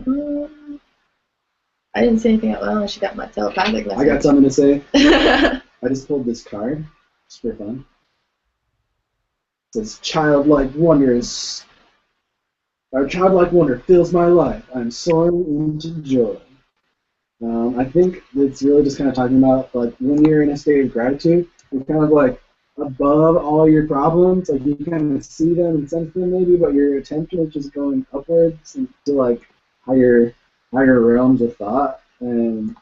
I didn't say anything out loud unless you got my telepathic I lesson. got something to say. I just pulled this card, just for fun. It says, childlike wonder fills my life. I'm soaring into joy. I think it's really just kind of talking about, like, when you're in a state of gratitude, you're kind of like above all your problems. Like, you kind of see them and sense them maybe, but your attention is just going upwards into, like, higher realms of thought. And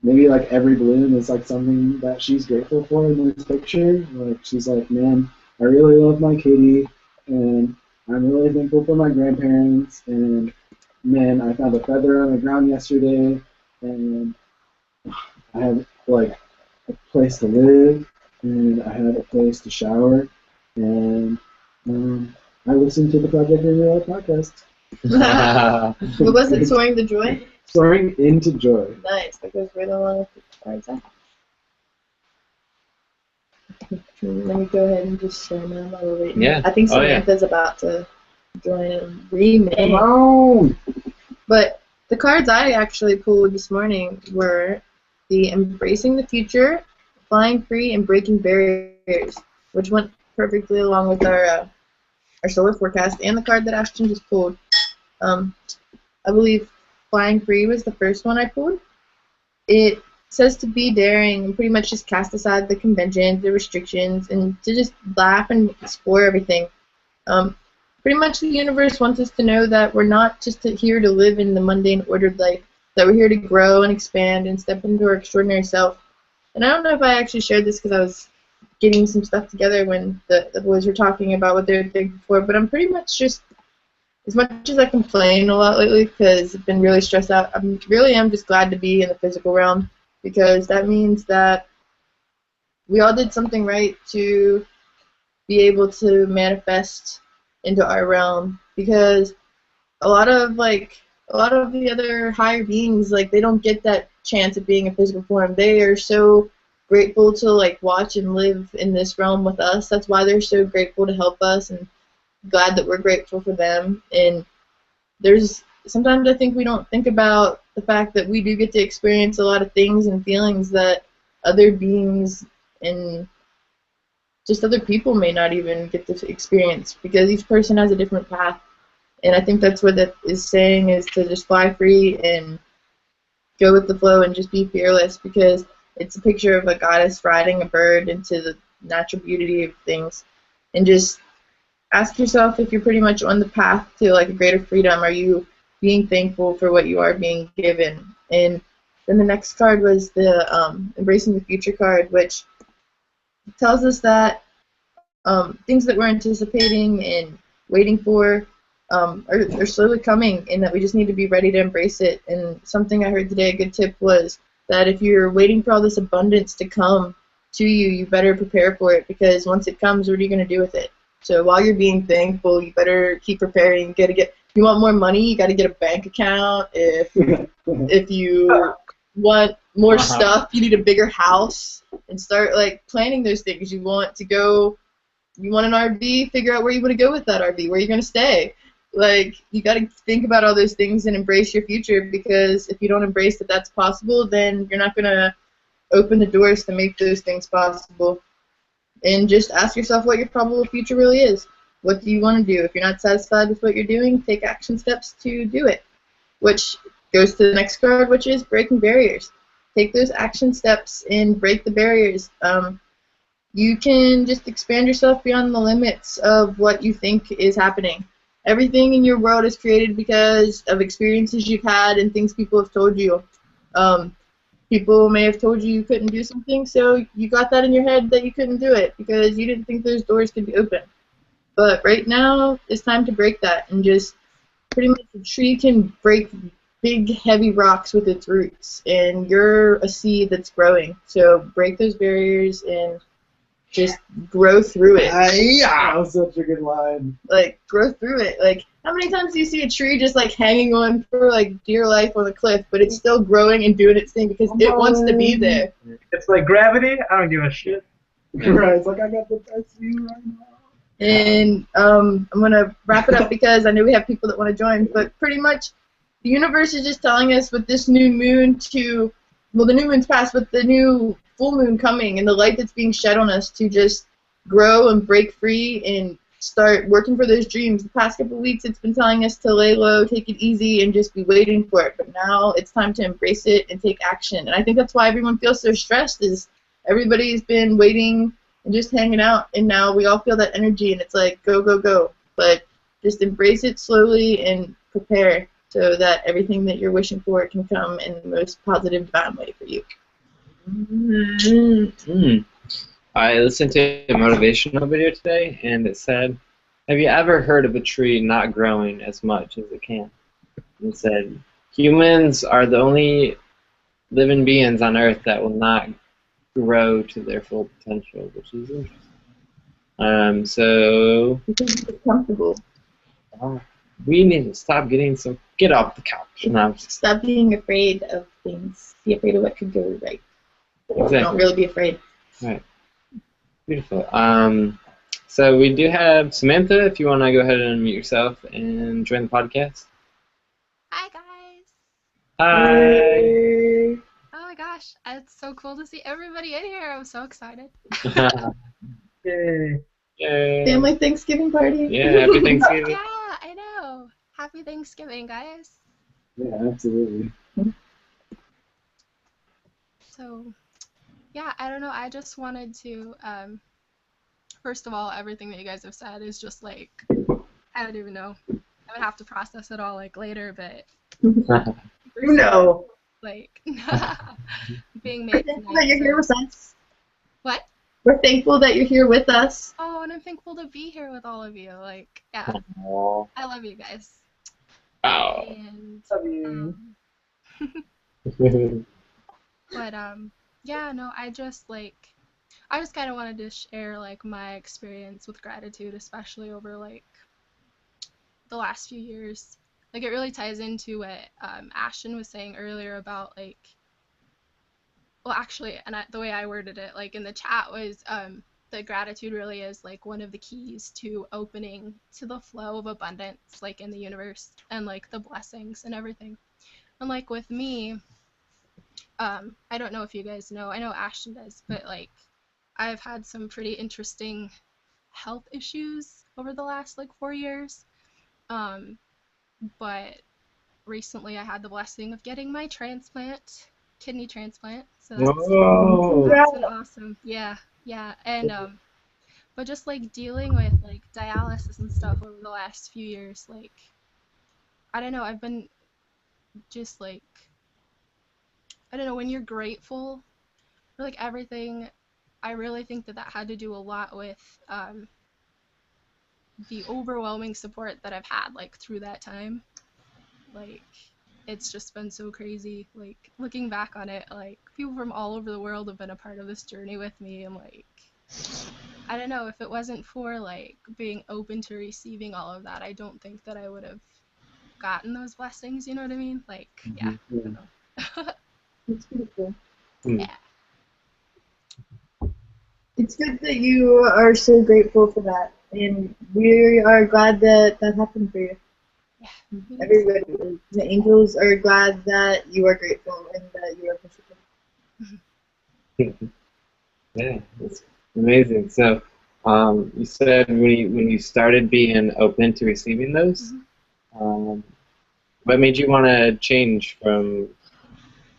maybe, like, every balloon is, like, something that she's grateful for in this picture. Like, she's like, man, I really love my kitty, and I'm really thankful for my grandparents, and man, I found a feather on the ground yesterday, and I have, like, a place to live, and I have a place to shower, and I listened to the Project Bring podcast. What was it? Soaring the Joy? Soaring into joy. Nice. That goes right along with the cards. Let me go ahead and just share my little. Yeah. I think Oh, yeah. Samantha's about to join and remake. Come on! But the cards I actually pulled this morning were the Embracing the Future, Flying Free, and Breaking Barriers, which went perfectly along with our solar forecast, and the card that Ashton just pulled. I believe Flying Free was the first one I pulled. It says to be daring and pretty much just cast aside the conventions, the restrictions, and to just laugh and explore everything. Pretty much the universe wants us to know that we're not just here to live in the mundane, ordered life, that we're here to grow and expand and step into our extraordinary self. And I don't know if I actually shared this because I was getting some stuff together when the boys were talking about what they were thankful for, but I'm pretty much just, as much as I complain a lot lately because I've been really stressed out, I really am just glad to be in the physical realm, because that means that we all did something right to be able to manifest into our realm, because a lot of the other higher beings, like, they don't get that chance of being in physical form. They are so grateful to, like, watch and live in this realm with us. That's why they're so grateful to help us, and glad that we're grateful for them. And sometimes I think we don't think about the fact that we do get to experience a lot of things and feelings that other beings and just other people may not even get to experience, because each person has a different path. And I think that's what that is saying, is to just fly free and go with the flow and just be fearless, because it's a picture of a goddess riding a bird into the natural beauty of things. And just ask yourself if you're pretty much on the path to, like, a greater freedom. Are you being thankful for what you are being given? And then the next card was the Embracing the Future card, which tells us that things that we're anticipating and waiting for are slowly coming, and that we just need to be ready to embrace it. And something I heard today, a good tip, was that if you're waiting for all this abundance to come to you, you better prepare for it, because once it comes, what are you going to do with it? So while you're being thankful, you better keep preparing. If you want more money, you got to get a bank account. If you want more stuff, you need a bigger house, and start, like, planning those things. You want an RV, figure out where you want to go with that RV, where you're going to stay. Like, you got to think about all those things and embrace your future, because if you don't embrace that that's possible, then you're not going to open the doors to make those things possible. And just ask yourself what your probable future really is. What do you want to do? If you're not satisfied with what you're doing, take action steps to do it. Which goes to the next card, which is breaking barriers. Take those action steps and break the barriers. You can just expand yourself beyond the limits of what you think is happening. Everything in your world is created because of experiences you've had and things people have told you. People may have told you couldn't do something, so you got that in your head that you couldn't do it because you didn't think those doors could be open. But right now, it's time to break that and just pretty much a tree can break big, heavy rocks with its roots, and you're a seed that's growing. So break those barriers and just grow through it. That was such a good line. Like, grow through it. Like, how many times do you see a tree just, like, hanging on for, like, dear life on a cliff, but it's still growing and doing its thing because it wants to be there? It's like gravity. I don't give a shit. Right, it's like, I got the best view right now. And I'm going to wrap it up because I know we have people that want to join, but pretty much the universe is just telling us with this new moon to, well, the new moon's passed, but the new full moon coming and the light that's being shed on us to just grow and break free and start working for those dreams. The past couple of weeks it's been telling us to lay low, take it easy, and just be waiting for it. But now it's time to embrace it and take action. And I think that's why everyone feels so stressed, is everybody's been waiting and just hanging out, and now we all feel that energy, and it's like, go, go, go. But just embrace it slowly and prepare so that everything that you're wishing for can come in the most positive, divine way for you. I listened to a motivational video today, and it said, have you ever heard of a tree not growing as much as it can? It said, humans are the only living beings on Earth that will not grow to their full potential, which is interesting. So Because it's comfortable. we need to stop get off the couch. No, Stop being afraid of things. Be afraid of what could go right. exactly. Don't really be afraid. Right. Beautiful. So we do have Samantha, if you want to go ahead and unmute yourself and join the podcast. Hi guys! Hi. Oh my gosh, it's so cool to see everybody in here. I'm so excited. Yay. Yay. Family Thanksgiving party. Yeah, happy Thanksgiving. Yeah, I know. Happy Thanksgiving, guys. Yeah, absolutely. So, yeah, I don't know. I just wanted to, first of all, everything that you guys have said is just like, I don't even know. I would have to process it all like later, but You know. like being We're made thankful tonight. that you're here with us. What? We're thankful that you're here with us. Oh, and I'm thankful to be here with all of you. Like, yeah, Aw. I love you guys. Oh. And Love you. but yeah, no, I just kind of wanted to share like my experience with gratitude, especially over like the last few years. Like it really ties into what Ashton was saying earlier about like, well, actually, and the way I worded it, like in the chat, was that gratitude really is like one of the keys to opening to the flow of abundance, like in the universe, and like the blessings and everything. And like with me, I don't know if you guys know, I know Ashton does, but like I've had some pretty interesting health issues over the last like 4 years. But recently I had the blessing of getting my kidney transplant. So Whoa. that's been awesome. Yeah. And but just like dealing with like dialysis and stuff over the last few years, like I don't know, I've been just like, I don't know, when you're grateful for like everything, I really think that had to do a lot with the overwhelming support that I've had like through that time. Like it's just been so crazy. Like looking back on it, like people from all over the world have been a part of this journey with me, and like I don't know, if it wasn't for like being open to receiving all of that, I don't think that I would have gotten those blessings, you know what I mean? Like, yeah. I don't know. It's beautiful. Yeah. It's good that you are so grateful for that, and we are glad that that happened for you. Yeah. Everybody, the angels are glad that you are grateful and that you are appreciative. Yeah, that's amazing. So, you said when you started being open to receiving those, what made you want to change from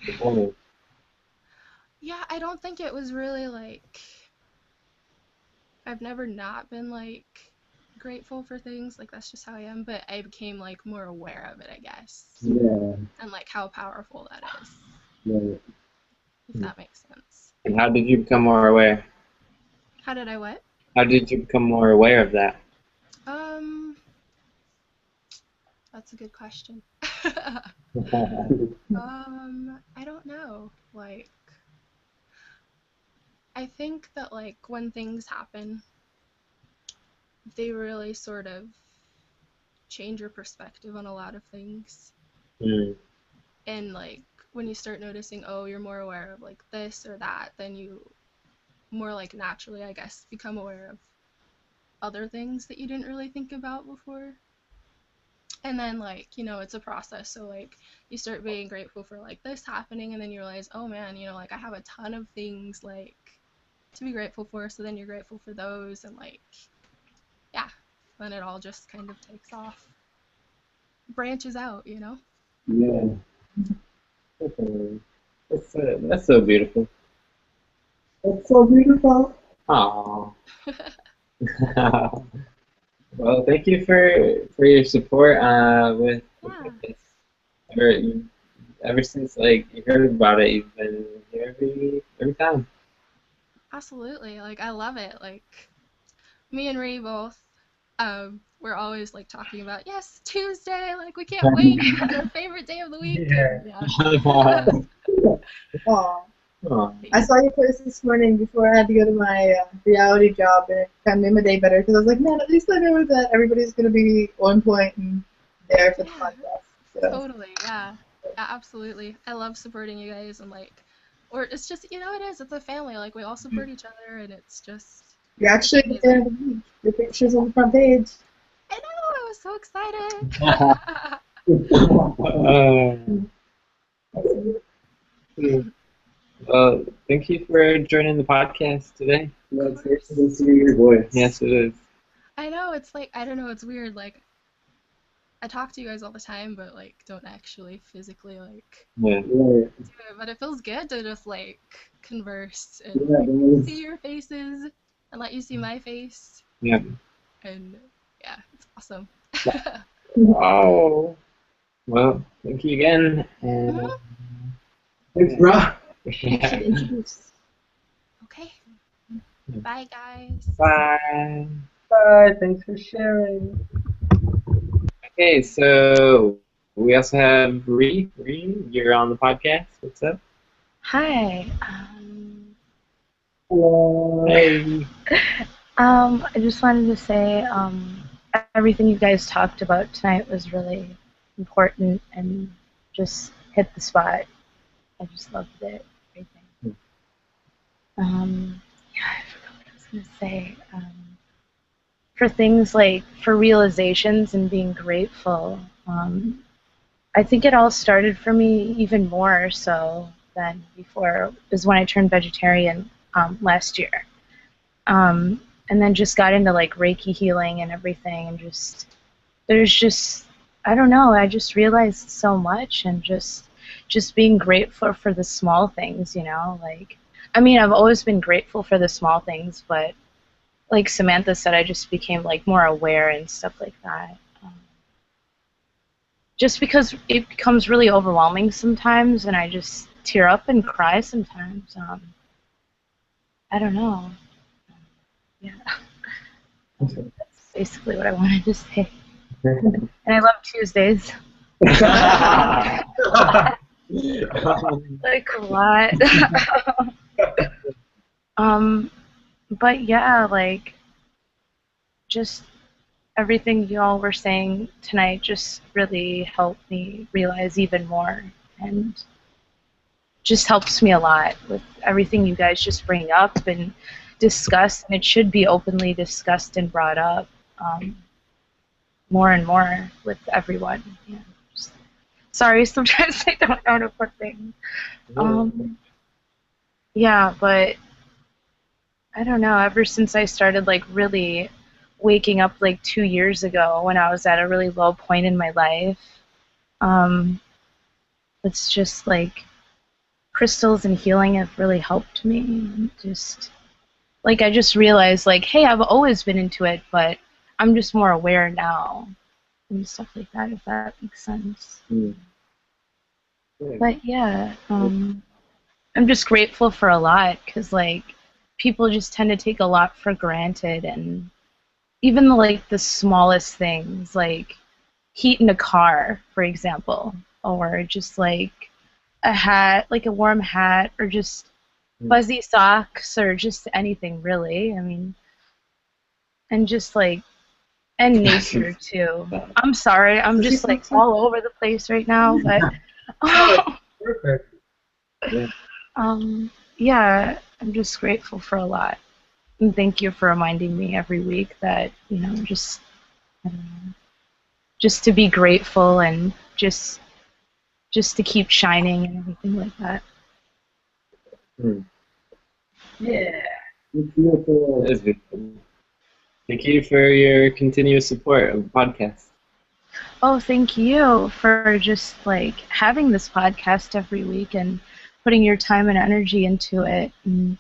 before? Yeah, I don't think it was really like, I've never not been like grateful for things, like that's just how I am, but I became like more aware of it, I guess. Yeah. And like how powerful that is. Right. If that makes sense. And how did you become more aware? How did I what? How did you become more aware of that? That's a good question. I don't know. Like, I think that like when things happen, they really sort of change your perspective on a lot of things. Mm. And like when you start noticing, oh, you're more aware of like this or that, then you more like naturally, I guess, become aware of other things that you didn't really think about before. And then like, it's a process. So like you start being grateful for like this happening, and then you realize, oh man, like I have a ton of things like to be grateful for. So then you're grateful for those, and like, yeah, then it all just kind of takes off, branches out. Yeah. Definitely. That's so beautiful. That's so beautiful. Aww. Well, thank you for your support with Yeah, this. Ever, ever since like you heard about it, you've been here every time. absolutely. Like I love it. Like me and Ree both, we're always like talking about, yes, Tuesday, like we can't wait. It's our favorite day of the week. Yeah. And yeah. Aw. Aw. I saw your post this morning before I had to go to my reality job, and it kind of made my day better because I was like, man, at least I know that everybody's going to be on point and there for the Yeah, podcast. So, totally. Yeah. Yeah, absolutely. I love supporting you guys, and like, or it's just, it is, it's a family. Like we all support each other, and it's just, you're actually the fan of amazing. the week. Your picture's on the front page. I know, I was so excited. Well, thank you for joining the podcast today. Yeah, Of it's nice course. to hear your voice. Yes, it is. I know, it's like, I don't know, it's weird. Like, I talk to you guys all the time, but like, don't actually physically like Yeah. Right. do it. But it feels good to just like converse and Yeah, like it see is. your faces and let you see my face. Yeah. And yeah, it's awesome. Oh. Well, thank you again. And Mhm. Thanks, bro. You yeah. should introduce. Okay. Bye, guys. Bye. Bye. Thanks for sharing. Okay, so we also have Ree. Ree, you're on the podcast. What's up? Hi. Hello. Hey. I just wanted to say everything you guys talked about tonight was really important and just hit the spot. I just loved it. Everything. Yeah, I forgot what I was gonna say. For things like for realizations and being grateful, I think it all started for me even more so than before. Is when I turned vegetarian last year. And then just got into like Reiki healing and everything, and there's just I don't know, I just realized so much, and just being grateful for the small things, like I mean, I've always been grateful for the small things, but like Samantha said, I just became like more aware and stuff like that. Just because it becomes really overwhelming sometimes, and I just tear up and cry sometimes. I don't know. Yeah. That's basically what I wanted to say. And I love Tuesdays. Like a lot. But yeah, like just everything you all were saying tonight just really helped me realize even more, and just helps me a lot with everything you guys just bring up and discuss, and it should be openly discussed and brought up more and more with everyone. Yeah. Sorry, sometimes I don't know how to put things. Yeah, but I don't know. Ever since I started like really waking up like 2 years ago when I was at a really low point in my life, um, it's just like crystals and healing have really helped me. Just like I just realized like, hey, I've always been into it, but I'm just more aware now and stuff like that. If that makes sense. But yeah, I'm just grateful for a lot, because like people just tend to take a lot for granted, and even the, like the smallest things, like heat in a car, for example, or just like a hat, like a warm hat, or just fuzzy socks, or just anything really. I mean, and just like, and nature too. I'm sorry, I'm just like all over the place right now, but Perfect. yeah, I'm just grateful for a lot. And thank you for reminding me every week that, you know, just I don't know, just to be grateful and just to keep shining and everything like that. Yeah. It's beautiful. That is beautiful. Thank you for your continuous support of the podcast. Oh, thank you for just like having this podcast every week and putting your time and energy into it. And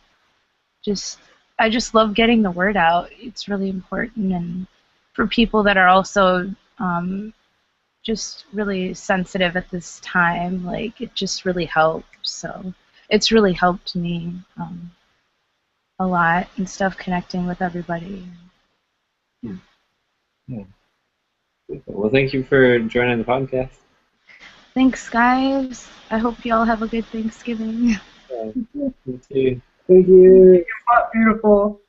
just, I just love getting the word out. It's really important, and for people that are also just really sensitive at this time, like it just really helps. So it's really helped me a lot and stuff, connecting with everybody. Yeah. Well, thank you for joining the podcast. Thanks, guys. I hope you all have a good Thanksgiving. You too. Thank you. Beautiful.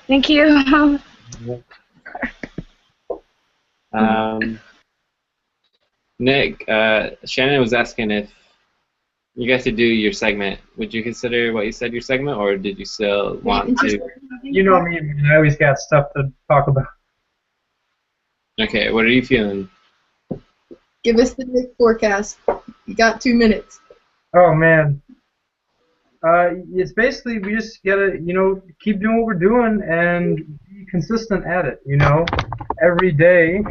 Thank you. Nick, Shannon was asking if you guys could do your segment. Would you consider what you said your segment, or did you still want to? You know me, man. I always got stuff to talk about. Okay, what are you feeling? Give us the Nick forecast. You got 2 minutes. Oh man. It's basically we just gotta, you know, keep doing what we're doing and be consistent at it. You know, every day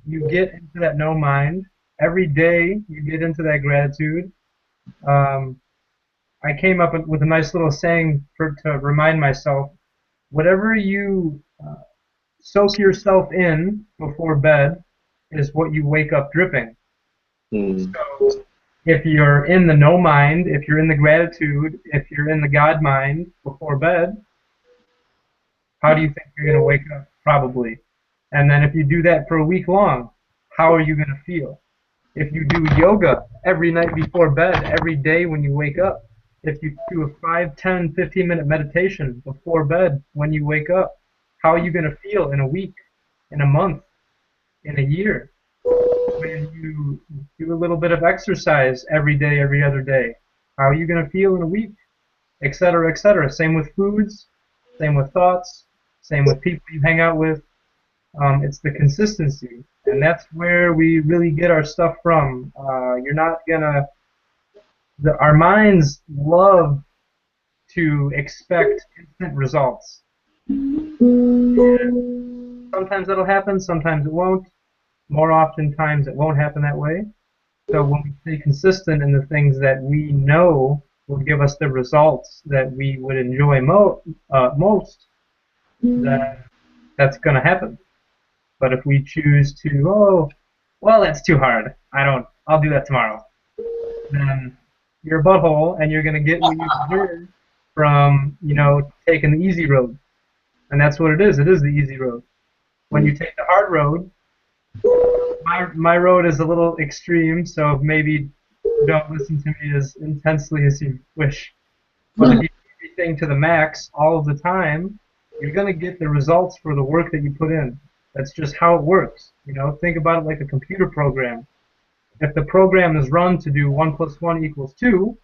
you get into that no mind. Every day you get into that gratitude. I came up with a nice little saying to remind myself: whatever you soak yourself in before bed is what you wake up dripping. So if you're in the no mind, if you're in the gratitude, if you're in the God mind before bed, how do you think you're going to wake up? Probably. And then if you do that for a week long, how are you going to feel? If you do yoga every night before bed, every day when you wake up, if you do a 5, 10, 15-minute meditation before bed when you wake up, how are you going to feel in a week, in a month, in a year? When you do a little bit of exercise every day, every other day, how are you going to feel in a week, et cetera, et cetera. Same with foods, same with thoughts, same with people you hang out with. It's the consistency, and that's where we really get our stuff from. You're not gonna. Our minds love to expect instant results. Sometimes that'll happen, sometimes it won't. More often times it won't happen that way. So when we stay consistent in the things that we know will give us the results that we would enjoy most, then that's going to happen. But if we choose to, oh, well, that's too hard. I'll do that tomorrow. Then you're a butthole, and you're going to get what you deserve from, you know, taking the easy road. And that's what it is. It is the easy road. When you take the hard road, my road is a little extreme, so maybe don't listen to me as intensely as you wish. But if you do everything to the max all of the time, you're going to get the results for the work that you put in. That's just how it works. You know, think about it like a computer program. If the program is run to do 1 + 1 = 2,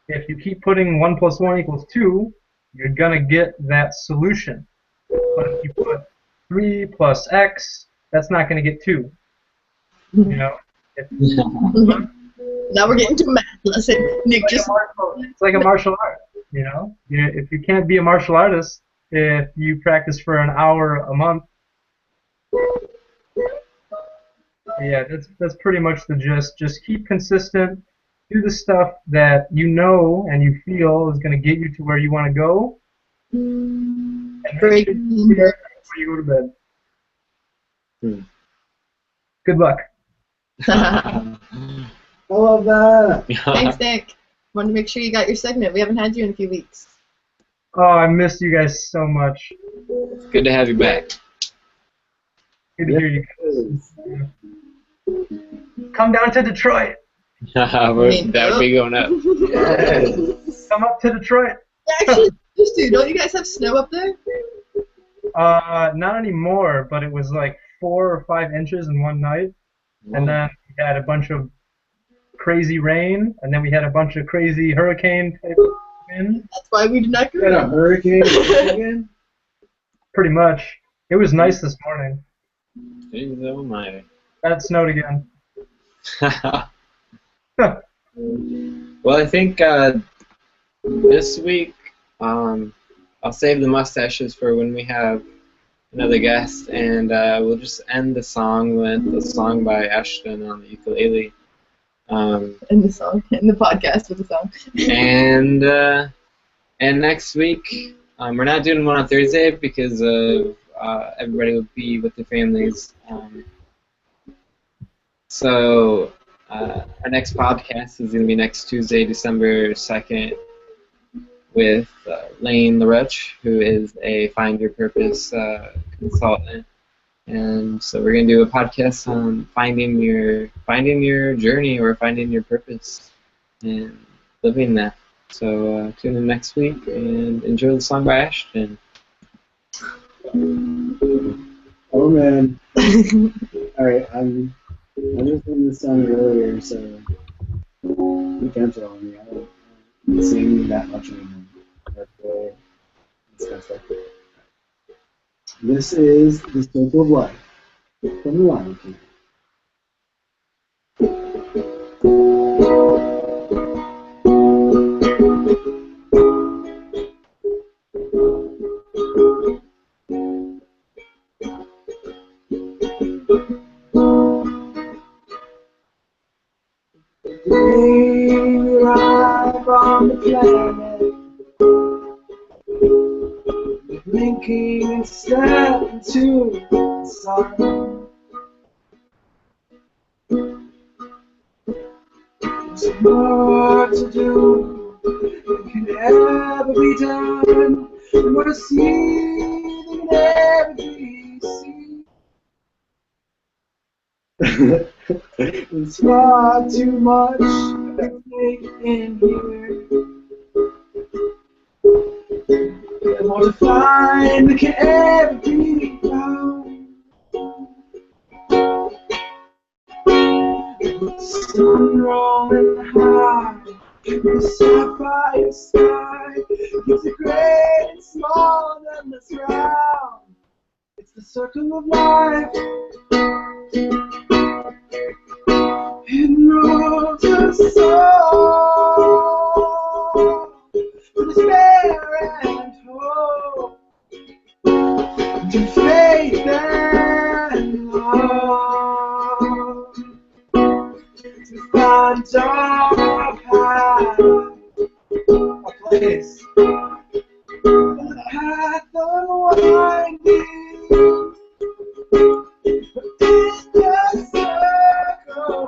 if you keep putting 1 + 1 = 2, you're going to get that solution. But if you put 3 + X, that's not going to get 2. You know? Now we're getting to math lesson. Nick, It's like a martial art, you know? If you can't be a martial artist, if you practice for an hour a month, yeah, that's pretty much the gist. Just keep consistent, do the stuff that you know and you feel is going to get you to where you want to go, and make sure you do that before you go to bed. Good luck. I love that. Thanks, Nick. Wanted to make sure you got your segment. We haven't had you in a few weeks. Oh, I missed you guys so much. It's good to have you back. Good to hear you guys. Come down to Detroit. That would be going up. Yes. Come up to Detroit. Actually, just dude, don't you guys have snow up there? Not anymore, but it was like 4 or 5 inches in one night. And then we had a bunch of crazy rain, and then we had a bunch of crazy hurricane type wind. That's why we did not go. You had a hurricane again? Pretty much. It was nice this morning. Jeez, oh my. That snowed again. Well, I think this week I'll save the mustaches for when we have another guest, and we'll just end the song with a song by Ashton on the ukulele. In the podcast with the song. And next week we're not doing one on Thursday because everybody will be with their families. So our next podcast is going to be next Tuesday, December 2nd, with Lane LaRoche, who is a Find Your Purpose consultant. And so we're going to do a podcast on finding your journey or finding your purpose and living that. So tune in next week and enjoy the song by Ashton. Oh man. Alright, I'm just doing this song earlier, so you cancel on me. I don't sing that much anymore. This is The Circle of Life from the Lion King. Daily life on the planet, blinking and step into the sun. There's more to do than can ever be done, and more to see than can ever be seen. There's far too much at stake in here. And more to find than can ever be found. The sun rolling high, the sapphire sky gives a great and small and endless round. It's the circle of life. Hidden roads of soul, to despair and hope, to faith and love, to find our path, a place, a path unwinding. It's just circle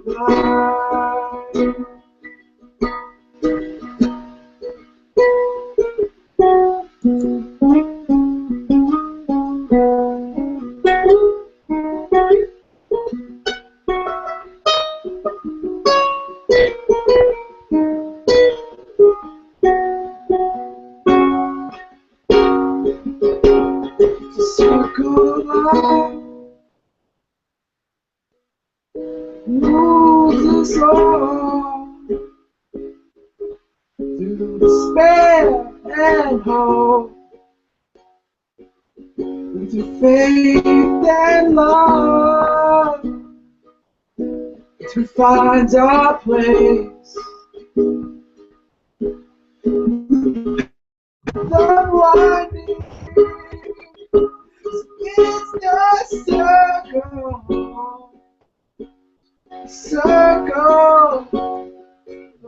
line. Circle line moves us all through despair and hope, into faith and love, to find our place. The winding, it's the circle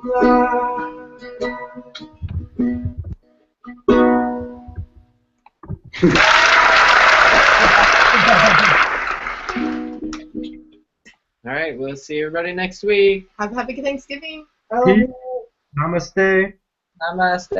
line. All right, we'll see everybody next week. Have a happy Thanksgiving. Peace. Namaste. Namaste.